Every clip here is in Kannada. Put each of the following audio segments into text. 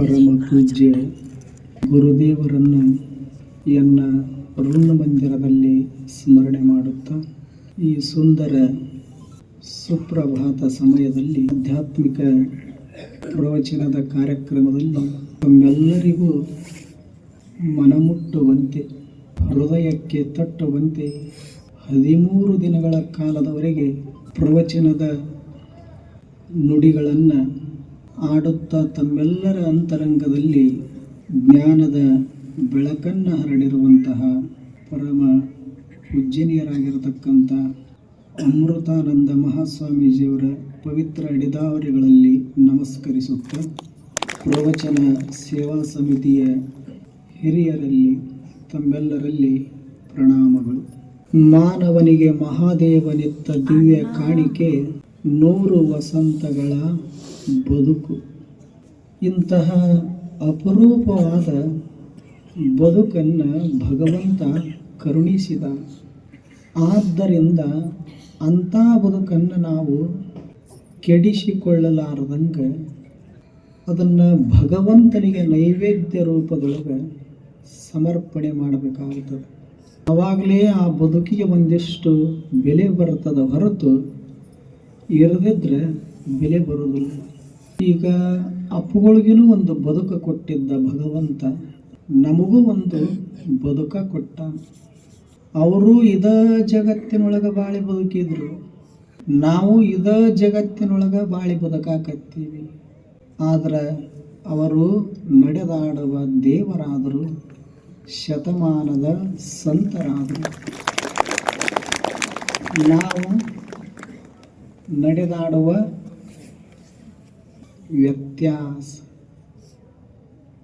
ಪರಮ ಪೂಜ್ಯ ಗುರುದೇವರನ್ನು ಎನ್ನ ಋಣ ಮಂದಿರದಲ್ಲಿ ಸ್ಮರಣೆ ಮಾಡುತ್ತಾ ಈ ಸುಂದರ ಸುಪ್ರಭಾತ ಸಮಯದಲ್ಲಿ ಆಧ್ಯಾತ್ಮಿಕ ಪ್ರವಚನದ ಕಾರ್ಯಕ್ರಮದಲ್ಲಿ ತಮ್ಮೆಲ್ಲರಿಗೂ ಮನಮುಟ್ಟುವಂತೆ ಹೃದಯಕ್ಕೆ ತಟ್ಟುವಂತೆ 13 ದಿನಗಳ ಕಾಲದವರೆಗೆ ಪ್ರವಚನದ ನುಡಿಗಳನ್ನು ಆಡುತ್ತಾ ತಮ್ಮೆಲ್ಲರ ಅಂತರಂಗದಲ್ಲಿ ಜ್ಞಾನದ ಬೆಳಕನ್ನು ಹರಡಿರುವಂತಹ ಪರಮ ಪೂಜ್ಯನೀಯರಾಗಿರತಕ್ಕಂಥ ಅಮೃತಾನಂದ ಮಹಾಸ್ವಾಮೀಜಿಯವರ ಪವಿತ್ರ ಅಡಿದಾವರಿಗಳಲ್ಲಿ ನಮಸ್ಕರಿಸುತ್ತಾ ಪ್ರವಚನ ಸೇವಾ ಸಮಿತಿಯ ಹಿರಿಯರಲ್ಲಿ ತಮ್ಮೆಲ್ಲರಲ್ಲಿ ಪ್ರಣಾಮಗಳು. ಮಾನವನಿಗೆ ಮಹಾದೇವನಿತ್ತ ದಿವ್ಯ ಕಾಣಿಕೆ 100 ವಸಂತಗಳ ಬದುಕು. ಇಂತಹ ಅಪರೂಪವಾದ ಬದುಕನ್ನು ಭಗವಂತ ಕರುಣಿಸಿದ. ಆದ್ದರಿಂದ ಅಂಥ ಬದುಕನ್ನು ನಾವು ಕೆಡಿಸಿಕೊಳ್ಳಲಾರದಂಗೆ ಅದನ್ನು ಭಗವಂತನಿಗೆ ನೈವೇದ್ಯ ರೂಪದೊಳಗೆ ಸಮರ್ಪಣೆ ಮಾಡಬೇಕಾಗುತ್ತದೆ. ಆವಾಗಲೇ ಆ ಬದುಕಿಗೆ ಒಂದಿಷ್ಟು ಬೆಲೆ ಬರ್ತದೆ, ಹೊರತು ಇರದಿದ್ರೆ ಬೆಲೆ ಬರೋದಿಲ್ಲ. ಈಗ ಅಪ್ಪುಗಳಿಗೂ ಒಂದು ಬದುಕು ಕೊಟ್ಟಿದ್ದ ಭಗವಂತ, ನಮಗೂ ಒಂದು ಬದುಕ ಕೊಟ್ಟ. ಅವರು ಇದ ಜಗತ್ತಿನೊಳಗೆ ಬಾಳಿ ಬದುಕಿದ್ರು, ನಾವು ಇದ ಜಗತ್ತಿನೊಳಗೆ ಬಾಳಿ ಬದುಕಾಕತ್ತೀವಿ. ಆದ್ರೆ ಅವರು ನಡೆದಾಡುವ ದೇವರಾದರು, ಶತಮಾನದ ಸಂತರಾದರು. ನಾವು ನಡೆದಾಡುವ ವ್ಯತ್ಯಾಸ.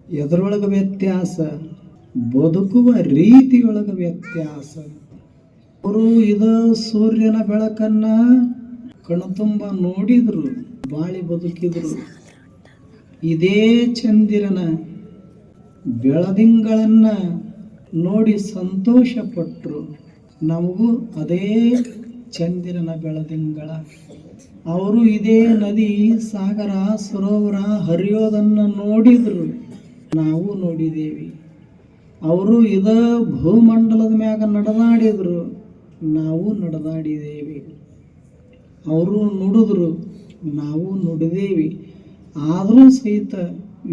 ಎದರೊಳಗೆ ವ್ಯತ್ಯಾಸ? ಬದುಕುವ ರೀತಿಯೊಳಗೆ ವ್ಯತ್ಯಾಸ. ಅವರು ಇದ ಸೂರ್ಯನ ಬೆಳಕನ್ನು ಕಣ್ತುಂಬ ನೋಡಿದ್ರು, ಬಾಳಿ ಬದುಕಿದ್ರು. ಇದೇ ಚಂದಿರನ ಬೆಳದಿಂಗಳನ್ನು ನೋಡಿ ಸಂತೋಷಪಟ್ಟರು. ನಮಗೂ ಅದೇ ಚಂದಿರನ ಬೆಳದಿಂಗಳ. ಅವರು ಇದೇ ನದಿ, ಸಾಗರ, ಸರೋವರ ಹರಿಯೋದನ್ನು ನೋಡಿದರು, ನಾವು ನೋಡಿದ್ದೇವೆ. ಅವರು ಇದ ಭೂಮಂಡಲದ ಮ್ಯಾಗ ನಡೆದಾಡಿದರು, ನಾವು ನಡೆದಾಡಿದ್ದೇವೆ. ಅವರು ನುಡಿದ್ರು, ನಾವು ನುಡಿದೇವಿ. ಆದರೂ ಸಹಿತ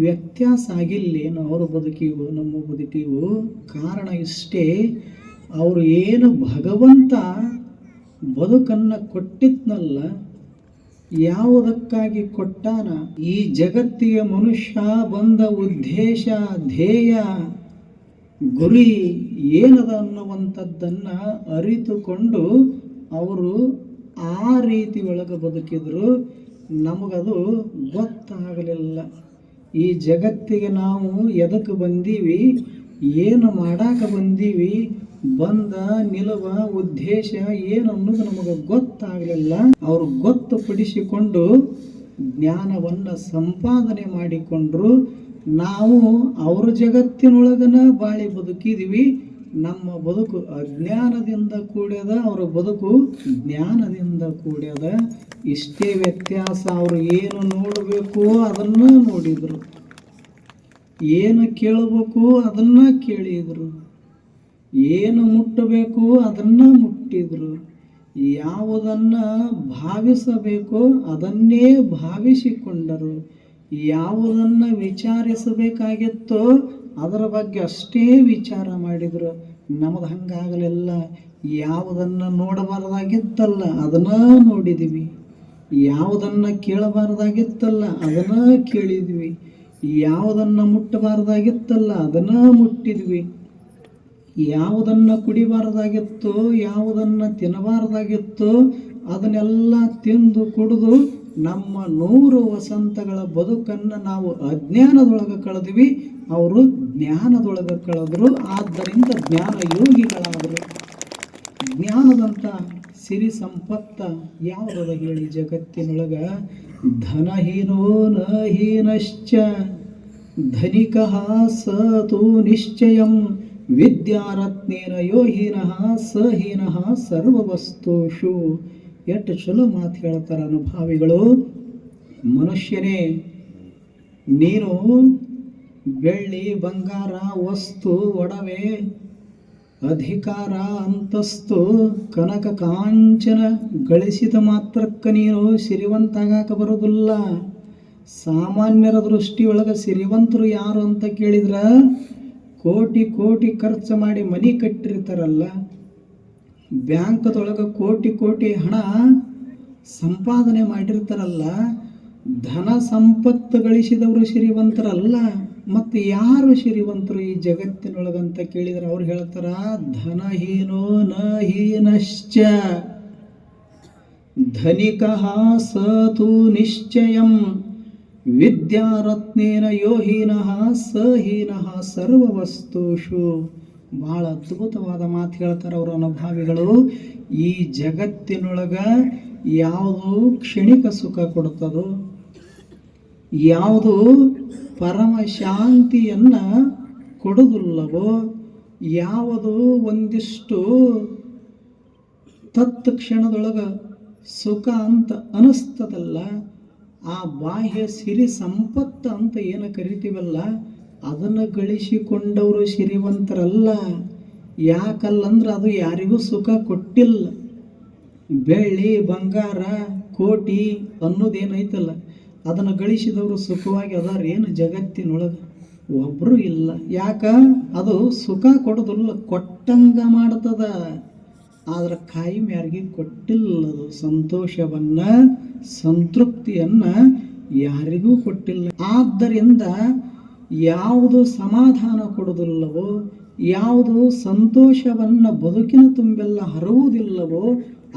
ವ್ಯತ್ಯಾಸ ಆಗಿಲ್ಲೇನು ಅವರ ಬದುಕಿಗೂ ನಮ್ಮ ಬದುಕಿಗೂ? ಕಾರಣ ಇಷ್ಟೇ, ಅವರು ಏನು ಭಗವಂತ ಬದುಕನ್ನು ಕೊಟ್ಟಿದ್ನಲ್ಲ, ಯಾವುದಕ್ಕಾಗಿ ಕೊಟ್ಟಾನ? ಈ ಜಗತ್ತಿಗೆ ಮನುಷ್ಯ ಬಂದ ಉದ್ದೇಶ, ಧ್ಯೇಯ, ಗುರಿ ಏನದ ಅನ್ನುವಂಥದ್ದನ್ನು ಅರಿತುಕೊಂಡು ಅವರು ಆ ರೀತಿ ಒಳಗೆ ಬದುಕಿದ್ರು. ನಮಗದು ಗೊತ್ತಾಗಲಿಲ್ಲ. ಈ ಜಗತ್ತಿಗೆ ನಾವು ಎದಕ್ಕೆ ಬಂದೀವಿ, ಏನು ಮಾಡಾಕ ಬಂದೀವಿ, ಬಂದ ನಿಲುವ ಉದ್ದೇಶ ಏನು ಅನ್ನೋದು ನಮಗೆ ಗೊತ್ತಾಗಲಿಲ್ಲ. ಅವರು ಗೊತ್ತುಪಡಿಸಿಕೊಂಡು ಜ್ಞಾನವನ್ನು ಸಂಪಾದನೆ ಮಾಡಿಕೊಂಡ್ರು. ನಾವು ಅವ್ರ ಜಗತ್ತಿನೊಳಗನ ಬಾಳಿ ಬದುಕಿದ್ವಿ. ನಮ್ಮ ಬದುಕು ಅಜ್ಞಾನದಿಂದ ಕೂಡ್ಯದ, ಅವರ ಬದುಕು ಜ್ಞಾನದಿಂದ ಕೂಡ್ಯದ. ಇಷ್ಟೇ ವ್ಯತ್ಯಾಸ. ಅವರು ಏನು ನೋಡಬೇಕು ಅದನ್ನು ನೋಡಿದರು, ಏನು ಕೇಳಬೇಕು ಅದನ್ನು ಕೇಳಿದರು, ಏನು ಮುಟ್ಟಬೇಕು ಅದನ್ನು ಮುಟ್ಟಿದರು, ಯಾವುದನ್ನು ಭಾವಿಸಬೇಕೋ ಅದನ್ನೇ ಭಾವಿಸಿಕೊಂಡರು, ಯಾವುದನ್ನು ವಿಚಾರಿಸಬೇಕಾಗಿತ್ತೋ ಅದರ ಬಗ್ಗೆ ಅಷ್ಟೇ ವಿಚಾರ ಮಾಡಿದರು. ನಮ್ಮದು ಹಂಗಾಗಲಿಲ್ಲ. ಯಾವುದನ್ನು ನೋಡಬಾರ್ದಾಗಿತ್ತಲ್ಲ ಅದನ್ನು ನೋಡಿದ್ವಿ, ಯಾವುದನ್ನು ಕೇಳಬಾರ್ದಾಗಿತ್ತಲ್ಲ ಅದನ್ನು ಕೇಳಿದ್ವಿ, ಯಾವುದನ್ನು ಮುಟ್ಟಬಾರ್ದಾಗಿತ್ತಲ್ಲ ಅದನ್ನು ಮುಟ್ಟಿದ್ವಿ, ಯಾವುದನ್ನು ಕುಡಿಬಾರ್ದಾಗಿತ್ತೋ ಯಾವುದನ್ನು ತಿನ್ನಬಾರ್ದಾಗಿತ್ತೋ ಅದನ್ನೆಲ್ಲ ತಿಂದು ಕುಡಿದು ನಮ್ಮ 100 ವಸಂತಗಳ ಬದುಕನ್ನು ನಾವು ಅಜ್ಞಾನದೊಳಗೆ ಕಳೆದ್ವಿ. ಅವರು ಜ್ಞಾನದೊಳಗೆ ಕಳೆದ್ರು. ಆದ್ದರಿಂದ ಜ್ಞಾನ ಯೋಗಿಗಳಾದರು. ಜ್ಞಾನದಂಥ ಸಿರಿ ಸಂಪತ್ತ ಯಾವುದದ ಹೇಳಿ ಜಗತ್ತಿನೊಳಗೆ? ಧನಹೀನೋ ನ ಹೀನಶ್ಚ ಧನಿಕಃ ಸ ತು ನಿಶ್ಚಯಂ ವಿದ್ಯಾರತ್ನೇನ ಯೋಹೀನಃ ಸ ಹೀನಃ ಸರ್ವವಸ್ತುಷು. ಎಷ್ಟು ಚಲೋ ಮಾತು ಹೇಳ್ತಾರೆ ಅನುಭಾವಿಗಳು. ಮನುಷ್ಯನೇ, ನೀನು ಬೆಳ್ಳಿ ಬಂಗಾರ ವಸ್ತು ಒಡವೆ ಅಧಿಕಾರ ಅಂತಸ್ತು ಕನಕ ಕಾಂಚನ ಗಳಿಸಿದ ಮಾತ್ರಕ್ಕ ನೀನು ಸಿರಿವಂತಾಗಾಕ ಬರೋದಿಲ್ಲ. ಸಾಮಾನ್ಯರ ದೃಷ್ಟಿಯೊಳಗೆ ಸಿರಿವಂತರು ಯಾರು ಅಂತ ಕೇಳಿದ್ರ ಕೋಟಿ ಕೋಟಿ ಖರ್ಚು ಮಾಡಿ ಮನೆ ಕಟ್ಟಿರ್ತಾರಲ್ಲ, ಬ್ಯಾಂಕ್ದೊಳಗೆ ಕೋಟಿ ಕೋಟಿ ಹಣ ಸಂಪಾದನೆ ಮಾಡಿರ್ತಾರಲ್ಲ, ಧನ ಸಂಪತ್ತು ಗಳಿಸಿದವರು ಶ್ರೀಮಂತರಲ್ಲ. ಮತ್ತು ಯಾರು ಶ್ರೀಮಂತರು ಈ ಜಗತ್ತಿನೊಳಗಂತ ಕೇಳಿದರೆ ಅವ್ರು ಹೇಳ್ತಾರ ಧನಹೀನೋ ನ ಹೀನಶ್ಚ ಧನಿಕಃ ಸ ತು ನಿಶ್ಚಯಂ ವಿದ್ಯಾರತ್ನೇನ ಯೋ ಹೀನಃ ಸ ಹೀನಃ ಸರ್ವವಸ್ತುಷು. ಭಾಳ ಅದ್ಭುತವಾದ ಮಾತು ಹೇಳ್ತಾರೆ ಅವರು ಅನುಭಾವಿಗಳು. ಈ ಜಗತ್ತಿನೊಳಗ ಯಾವುದು ಕ್ಷಣಿಕ ಸುಖ ಕೊಡ್ತದೋ, ಯಾವುದು ಪರಮ ಶಾಂತಿಯನ್ನ ಕೊಡುವುದಿಲ್ಲವೋ, ಯಾವುದು ಒಂದಿಷ್ಟು ತತ್ಕ್ಷಣದೊಳಗ ಸುಖ ಅಂತ ಅನಿಸ್ತದಲ್ಲ, ಆ ಬಾಹ್ಯ ಸಿರಿ ಸಂಪತ್ತು ಅಂತ ಏನು ಕರಿತೀವಲ್ಲ, ಅದನ್ನು ಗಳಿಸಿಕೊಂಡವರು ಶ್ರೀಮಂತರಲ್ಲ. ಯಾಕಲ್ಲಂದ್ರೆ ಅದು ಯಾರಿಗೂ ಸುಖ ಕೊಟ್ಟಿಲ್ಲ. ಬೆಳ್ಳಿ ಬಂಗಾರ ಕೋಟಿ ಅನ್ನೋದೇನೈತಲ್ಲ, ಅದನ್ನು ಗಳಿಸಿದವರು ಸುಖವಾಗಿ ಅದಾರೇನು ಜಗತ್ತಿನೊಳಗೆ? ಒಬ್ಬರು ಇಲ್ಲ. ಯಾಕ? ಅದು ಸುಖ ಕೊಡೋದಿಲ್ಲ, ಕೊಟ್ಟಂಗ ಮಾಡ್ತದ. ಆದ್ರೆ ಕಾಯಂ ಯಾರಿಗೆ ಕೊಟ್ಟಿಲ್ಲ. ಅದು ಸಂತೋಷವನ್ನ ಸಂತೃಪ್ತಿಯನ್ನ ಯಾರಿಗೂ ಕೊಟ್ಟಿಲ್ಲ. ಆದ್ದರಿಂದ ಯಾವುದು ಸಮಾಧಾನ ಕೊಡೋದಿಲ್ಲವೋ, ಯಾವುದು ಸಂತೋಷವನ್ನ ಬದುಕಿನ ತುಂಬೆಲ್ಲ ಹರುವುದಿಲ್ಲವೋ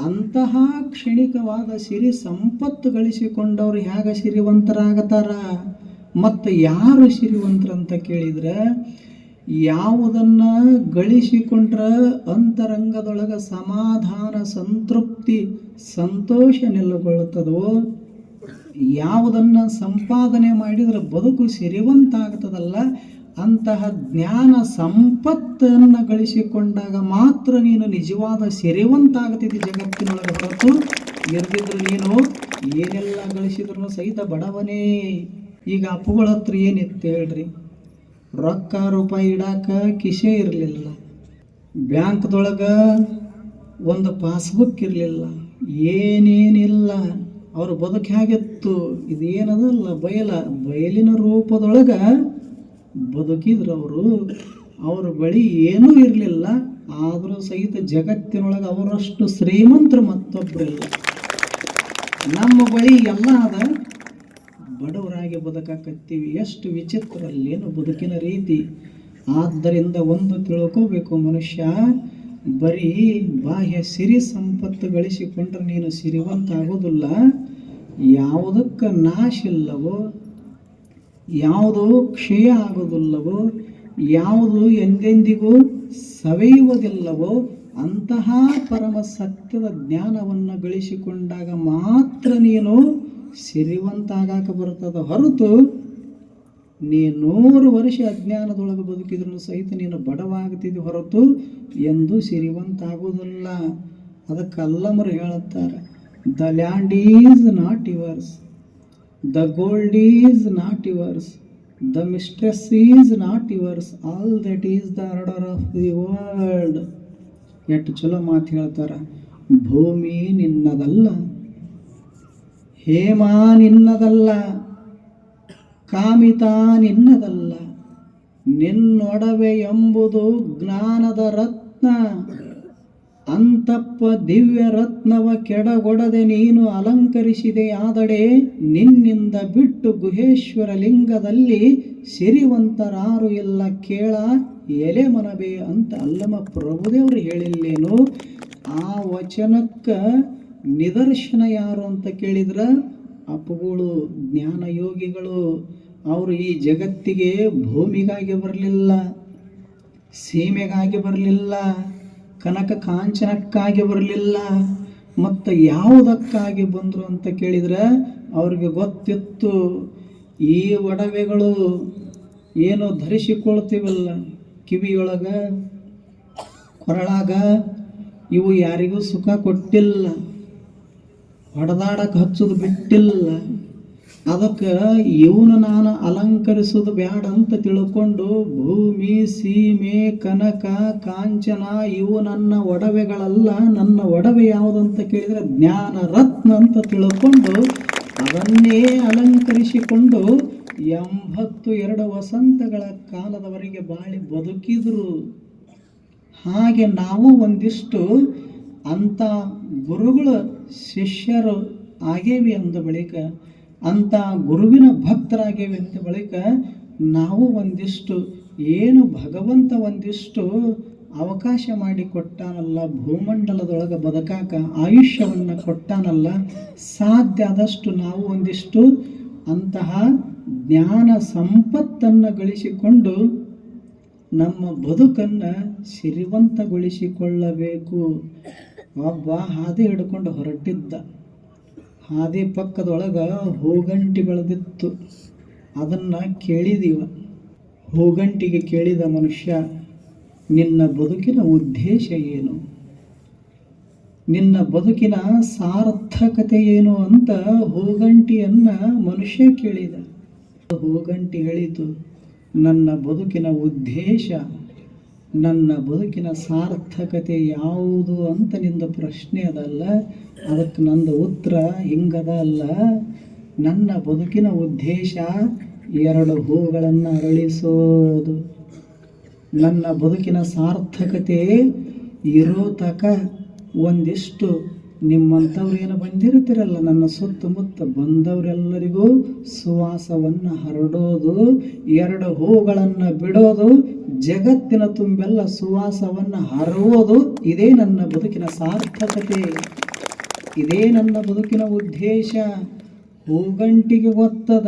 ಅಂತಹ ಕ್ಷಣಿಕವಾದ ಸಿರಿ ಸಂಪತ್ತು ಗಳಿಸಿಕೊಂಡವ್ರು ಹೇಗೆ ಸಿರಿವಂತರಾಗತಾರ? ಮತ್ತು ಯಾರು ಸಿರಿವಂತರಂತ ಕೇಳಿದ್ರೆ, ಯಾವುದನ್ನ ಗಳಿಸಿಕೊಂಡ್ರ ಅಂತರಂಗದೊಳಗೆ ಸಮಾಧಾನ ಸಂತೃಪ್ತಿ ಸಂತೋಷ ನೆಲೆಗೊಳ್ಳುತ್ತದೋ, ಯಾವುದನ್ನ ಸಂಪಾದನೆ ಮಾಡಿದ್ರೆ ಬದುಕು ಸಿರಿವಂತ ಆಗ್ತದಲ್ಲ, ಅಂತಹ ಜ್ಞಾನ ಸಂಪತ್ತನ್ನು ಗಳಿಸಿಕೊಂಡಾಗ ಮಾತ್ರ ನೀನು ನಿಜವಾದ ಸಿರಿವಂತ ಆಗ್ತಿದ್ದಿ ಜಗತ್ತಿನೊಳಗೆ. ಹೊರತು ಇರ್ದಿದ್ರು ನೀನು ಏನೆಲ್ಲ ಗಳಿಸಿದ್ರು ಸಹಿತ ಬಡವನೇ. ಈಗ ಅಪ್ಪುಗಳ ಹತ್ರ ಏನಿತ್ತು ಹೇಳ್ರಿ? ರೊಕ್ಕ ರೂಪಾಯಿ ಇಡಾಕ ಕಿಸೆ ಇರಲಿಲ್ಲ, ಬ್ಯಾಂಕ್ದೊಳಗೆ ಒಂದು ಪಾಸ್ಬುಕ್ ಇರಲಿಲ್ಲ, ಏನೇನಿಲ್ಲ. ಅವ್ರ ಬದುಕು ಹೇಗಿತ್ತು? ಇದೇನದಲ್ಲ ಬಯಲಿನ ರೂಪದೊಳಗೆ ಬದುಕಿದ್ರು ಅವರು. ಅವ್ರ ಬಳಿ ಏನೂ ಇರಲಿಲ್ಲ, ಆದರೂ ಸಹಿತ ಜಗತ್ತಿನೊಳಗೆ ಅವರಷ್ಟು ಶ್ರೀಮಂತರು ಮತ್ತೊಬ್ಬರಿಲ್ಲ. ನಮ್ಮ ಬಳಿ ಎಲ್ಲ ಅದ, ಬಡವರಾಗಿ ಬದುಕಾಕತ್ತೀವಿ. ಎಷ್ಟು ವಿಚಿತ್ರ ಅಲ್ಲೇನು ಬದುಕಿನ ರೀತಿ. ಆದ್ದರಿಂದ ಒಂದು ತಿಳ್ಕೋಬೇಕು ಮನುಷ್ಯ, ಬರೀ ಬಾಹ್ಯ ಸಿರಿ ಸಂಪತ್ತು ಗಳಿಸಿಕೊಂಡ್ರೆ ನೀನು ಸಿರಿವಂತ ಆಗೋದಿಲ್ಲ. ಯಾವುದಕ್ಕೆ ನಾಶ ಇಲ್ಲವೋ, ಯಾವುದು ಕ್ಷಯ ಆಗೋದಿಲ್ಲವೋ, ಯಾವುದು ಎಂದೆಂದಿಗೂ ಸವೆಯುವುದಿಲ್ಲವೋ ಅಂತಹ ಪರಮ ಸತ್ಯದ ಜ್ಞಾನವನ್ನು ಗಳಿಸಿಕೊಂಡಾಗ ಮಾತ್ರ ನೀನು ಸಿರಿವಂತ ಆಗಾಕ ಬರ್ತದ. ಹೊರತು ನೀ 100 ವರ್ಷ ಅಜ್ಞಾನದೊಳಗೆ ಬದುಕಿದ್ರು ಸಹಿತ ನೀನು ಬಡವಾಗ್ತಿದ್ದಿ, ಹೊರತು ಎಂದು ಸಿರಿವಂತ ಆಗೋದಿಲ್ಲ. ಅದಕ್ಕೆ ಅಲ್ಲಮರು ಹೇಳುತ್ತಾರೆ, the land is not yours, the gold is not yours, the mistress is not yours, all that is the order of the world. ಎಷ್ಟು ಚಲೋ ಮಾತು ಹೇಳ್ತಾರೆ. ಭೂಮಿ ನಿನ್ನದಲ್ಲ, ಹೇಮ ನಿನ್ನದಲ್ಲ, ಕಾಮಿತ ನಿನ್ನದಲ್ಲ, ನಿನ್ನೊಡವೆ ಎಂಬುದು ಜ್ಞಾನದ ರತ್ನ. ಅಂತಪ್ಪ ದಿವ್ಯ ರತ್ನವ ಕೆಡಗೊಡದೆ ನೀನು ಅಲಂಕರಿಸಿದೆಯಾದಡೆ, ನಿನ್ನಿಂದ ಬಿಟ್ಟು ಗುಹೇಶ್ವರ ಲಿಂಗದಲ್ಲಿ ಸಿರಿವಂತರಾರು ಇಲ್ಲ ಕೇಳ ಎಲೆ ಮನಬೆ ಅಂತ ಅಲ್ಲಮ ಪ್ರಭುದೇವರು ಹೇಳಿಲ್ಲೇನು? ಆ ವಚನಕ್ಕೆ ನಿದರ್ಶನ ಯಾರು ಅಂತ ಕೇಳಿದ್ರೆ ಅಪ್ಪುಗಳು, ಜ್ಞಾನಯೋಗಿಗಳು. ಅವರು ಈ ಜಗತ್ತಿಗೆ ಭೂಮಿಗಾಗಿ ಬರಲಿಲ್ಲ, ಸೀಮೆಗಾಗಿ ಬರಲಿಲ್ಲ, ಕನಕ ಕಾಂಚನಕ್ಕಾಗಿ ಬರಲಿಲ್ಲ, ಮತ್ತು ಯಾವುದಕ್ಕಾಗಿ ಬಂದರು ಅಂತ ಕೇಳಿದರೆ ಅವ್ರಿಗೆ ಗೊತ್ತಿತ್ತು. ಈ ಒಡವೆಗಳು ಏನು ಧರಿಸಿಕೊಳ್ತೀವಲ್ಲ, ಕಿವಿಯೊಳಗ ಕೊರಳಾಗ, ಇವು ಯಾರಿಗೂ ಸುಖ ಕೊಟ್ಟಿಲ್ಲ, ಹೊಡೆದಾಡಕ್ಕೆ ಹಚ್ಚೋದು ಬಿಟ್ಟಿಲ್ಲ. ಅದಕ್ಕೆ ಇವನು ನಾನು ಅಲಂಕರಿಸೋದು ಬ್ಯಾಡ ಅಂತ ತಿಳ್ಕೊಂಡು ಭೂಮಿ ಸೀಮೆ ಕನಕ ಕಾಂಚನ ಇವು ನನ್ನ ಒಡವೆಗಳಲ್ಲ, ನನ್ನ ಒಡವೆ ಯಾವುದಂತ ಕೇಳಿದರೆ ಜ್ಞಾನ ರತ್ನ ಅಂತ ತಿಳ್ಕೊಂಡು ಅದನ್ನೇ ಅಲಂಕರಿಸಿಕೊಂಡು 82 ವಸಂತಗಳ ಕಾಲದವರೆಗೆ ಬಾಳಿ ಬದುಕಿದ್ರು. ಹಾಗೆ ನಾವು ಒಂದಿಷ್ಟು ಅಂಥ ಗುರುಗಳ ಶಿಷ್ಯರು ಆಗೇವಿ ಅಂದ ಬಳಿಕ, ಅಂಥ ಗುರುವಿನ ಭಕ್ತರಾಗೇವಿ ಅಂದ ಬಳಿಕ ನಾವು ಒಂದಿಷ್ಟು ಏನು ಭಗವಂತ ಒಂದಿಷ್ಟು ಅವಕಾಶ ಮಾಡಿ ಕೊಟ್ಟಾನಲ್ಲ, ಭೂಮಂಡಲದೊಳಗೆ ಬದುಕಾಕ ಆಯುಷ್ಯವನ್ನು ಕೊಟ್ಟಾನಲ್ಲ, ಸಾಧ್ಯ ಆದಷ್ಟು ನಾವು ಒಂದಿಷ್ಟು ಅಂತಹ ಜ್ಞಾನ ಸಂಪತ್ತನ್ನು ಗಳಿಸಿಕೊಂಡು ನಮ್ಮ ಬದುಕನ್ನು ಸಿರಿವಂತಗೊಳಿಸಿಕೊಳ್ಳಬೇಕು. ಒಬ್ಬ ಹಾದಿ ಹಿಡ್ಕೊಂಡು ಹೊರಟಿದ್ದ. ಹಾದಿ ಪಕ್ಕದೊಳಗೆ ಹೂಗಂಟಿ ಬೆಳೆದಿತ್ತು. ಅದನ್ನು ಕೇಳಿದೀವ. ಹೂಗಂಟಿಗೆ ಕೇಳಿದ ಮನುಷ್ಯ, ನಿನ್ನ ಬದುಕಿನ ಉದ್ದೇಶ ಏನು, ನಿನ್ನ ಬದುಕಿನ ಸಾರ್ಥಕತೆ ಏನು ಅಂತ ಹೂಗಂಟಿಯನ್ನು ಮನುಷ್ಯ ಕೇಳಿದ. ಹೂಗಂಟಿ ಹೇಳಿತು, ನನ್ನ ಬದುಕಿನ ಉದ್ದೇಶ, ನನ್ನ ಬದುಕಿನ ಸಾರ್ಥಕತೆ ಯಾವುದು ಅಂತ ನಿಂದ ಪ್ರಶ್ನೆ ಅದಲ್ಲ. ಅದಕ್ಕೆ ನಂದು ಉತ್ತರ ಹಿಂಗದ ಅಲ್ಲ. ನನ್ನ ಬದುಕಿನ ಉದ್ದೇಶ 2 ಹೂಗಳನ್ನು ಅರಳಿಸೋದು. ನನ್ನ ಬದುಕಿನ ಸಾರ್ಥಕತೆ ಇರೋ ತಕ ಒಂದಿಷ್ಟು ನಿಮ್ಮಂಥವ್ರು ಏನು ಬಂದಿರ್ತೀರಲ್ಲ, ನನ್ನ ಸುತ್ತಮುತ್ತ ಬಂದವರೆಲ್ಲರಿಗೂ ಸುವಾಸವನ್ನು ಹರಡೋದು, 2 ಹೂಗಳನ್ನು ಬಿಡೋದು, ಜಗತ್ತಿನ ತುಂಬೆಲ್ಲ ಸುವಾಸವನ್ನು ಹರವೋದು. ಇದೇ ನನ್ನ ಬದುಕಿನ ಸಾರ್ಥಕತೆ, ಇದೇ ನನ್ನ ಬದುಕಿನ ಉದ್ದೇಶ. ಹೂಗಂಟಿಗೆ ಗೊತ್ತದ.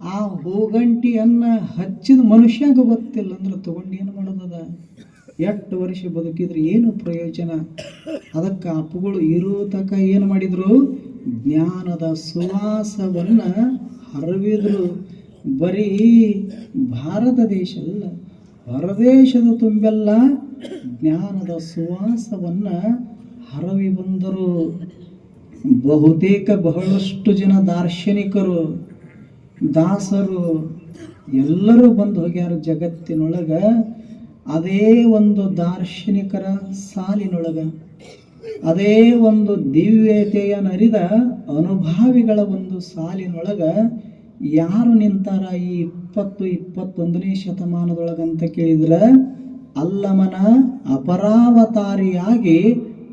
ಆ ಹೂಗಂಟಿಯನ್ನು ಹಚ್ಚಿದ ಮನುಷ್ಯಗೆ ಗೊತ್ತಿಲ್ಲ ಅಂದ್ರೆ ತಗೊಂಡು ಏನು ಮಾಡೋದದ? 8 ವರ್ಷ ಬದುಕಿದ್ರೆ ಏನು ಪ್ರಯೋಜನ? ಅದಕ್ಕೆ ಅಪ್ಪುಗಳು ಇರೋ ತಕ ಏನು ಮಾಡಿದರು? ಜ್ಞಾನದ ಸುವಾಸವನ್ನು ಹರವಿದ್ರು. ಬರೀ ಭಾರತ ದೇಶ ಅಲ್ಲ, ಹೊರದೇಶದ ತುಂಬೆಲ್ಲ ಜ್ಞಾನದ ಸುವಾಸವನ್ನು ಹರವಿ ಬಂದರು. ಬಹಳಷ್ಟು ಜನ ದಾರ್ಶನಿಕರು, ದಾಸರು ಎಲ್ಲರೂ ಬಂದು ಹೋಗ್ಯಾರ ಜಗತ್ತಿನೊಳಗೆ. ಅದೇ ಒಂದು ದಾರ್ಶನಿಕರ ಸಾಲಿನೊಳಗೆ, ಅದೇ ಒಂದು ದಿವ್ಯತೆಯ ನರಿದ ಅನುಭಾವಿಗಳ ಒಂದು ಸಾಲಿನೊಳಗೆ ಯಾರು ನಿಂತಾರ ಈ 20-21ನೇ ಶತಮಾನದೊಳಗಂತ ಕೇಳಿದ್ರೆ, ಅಲ್ಲಮನ ಅಪರಾವತಾರಿಯಾಗಿ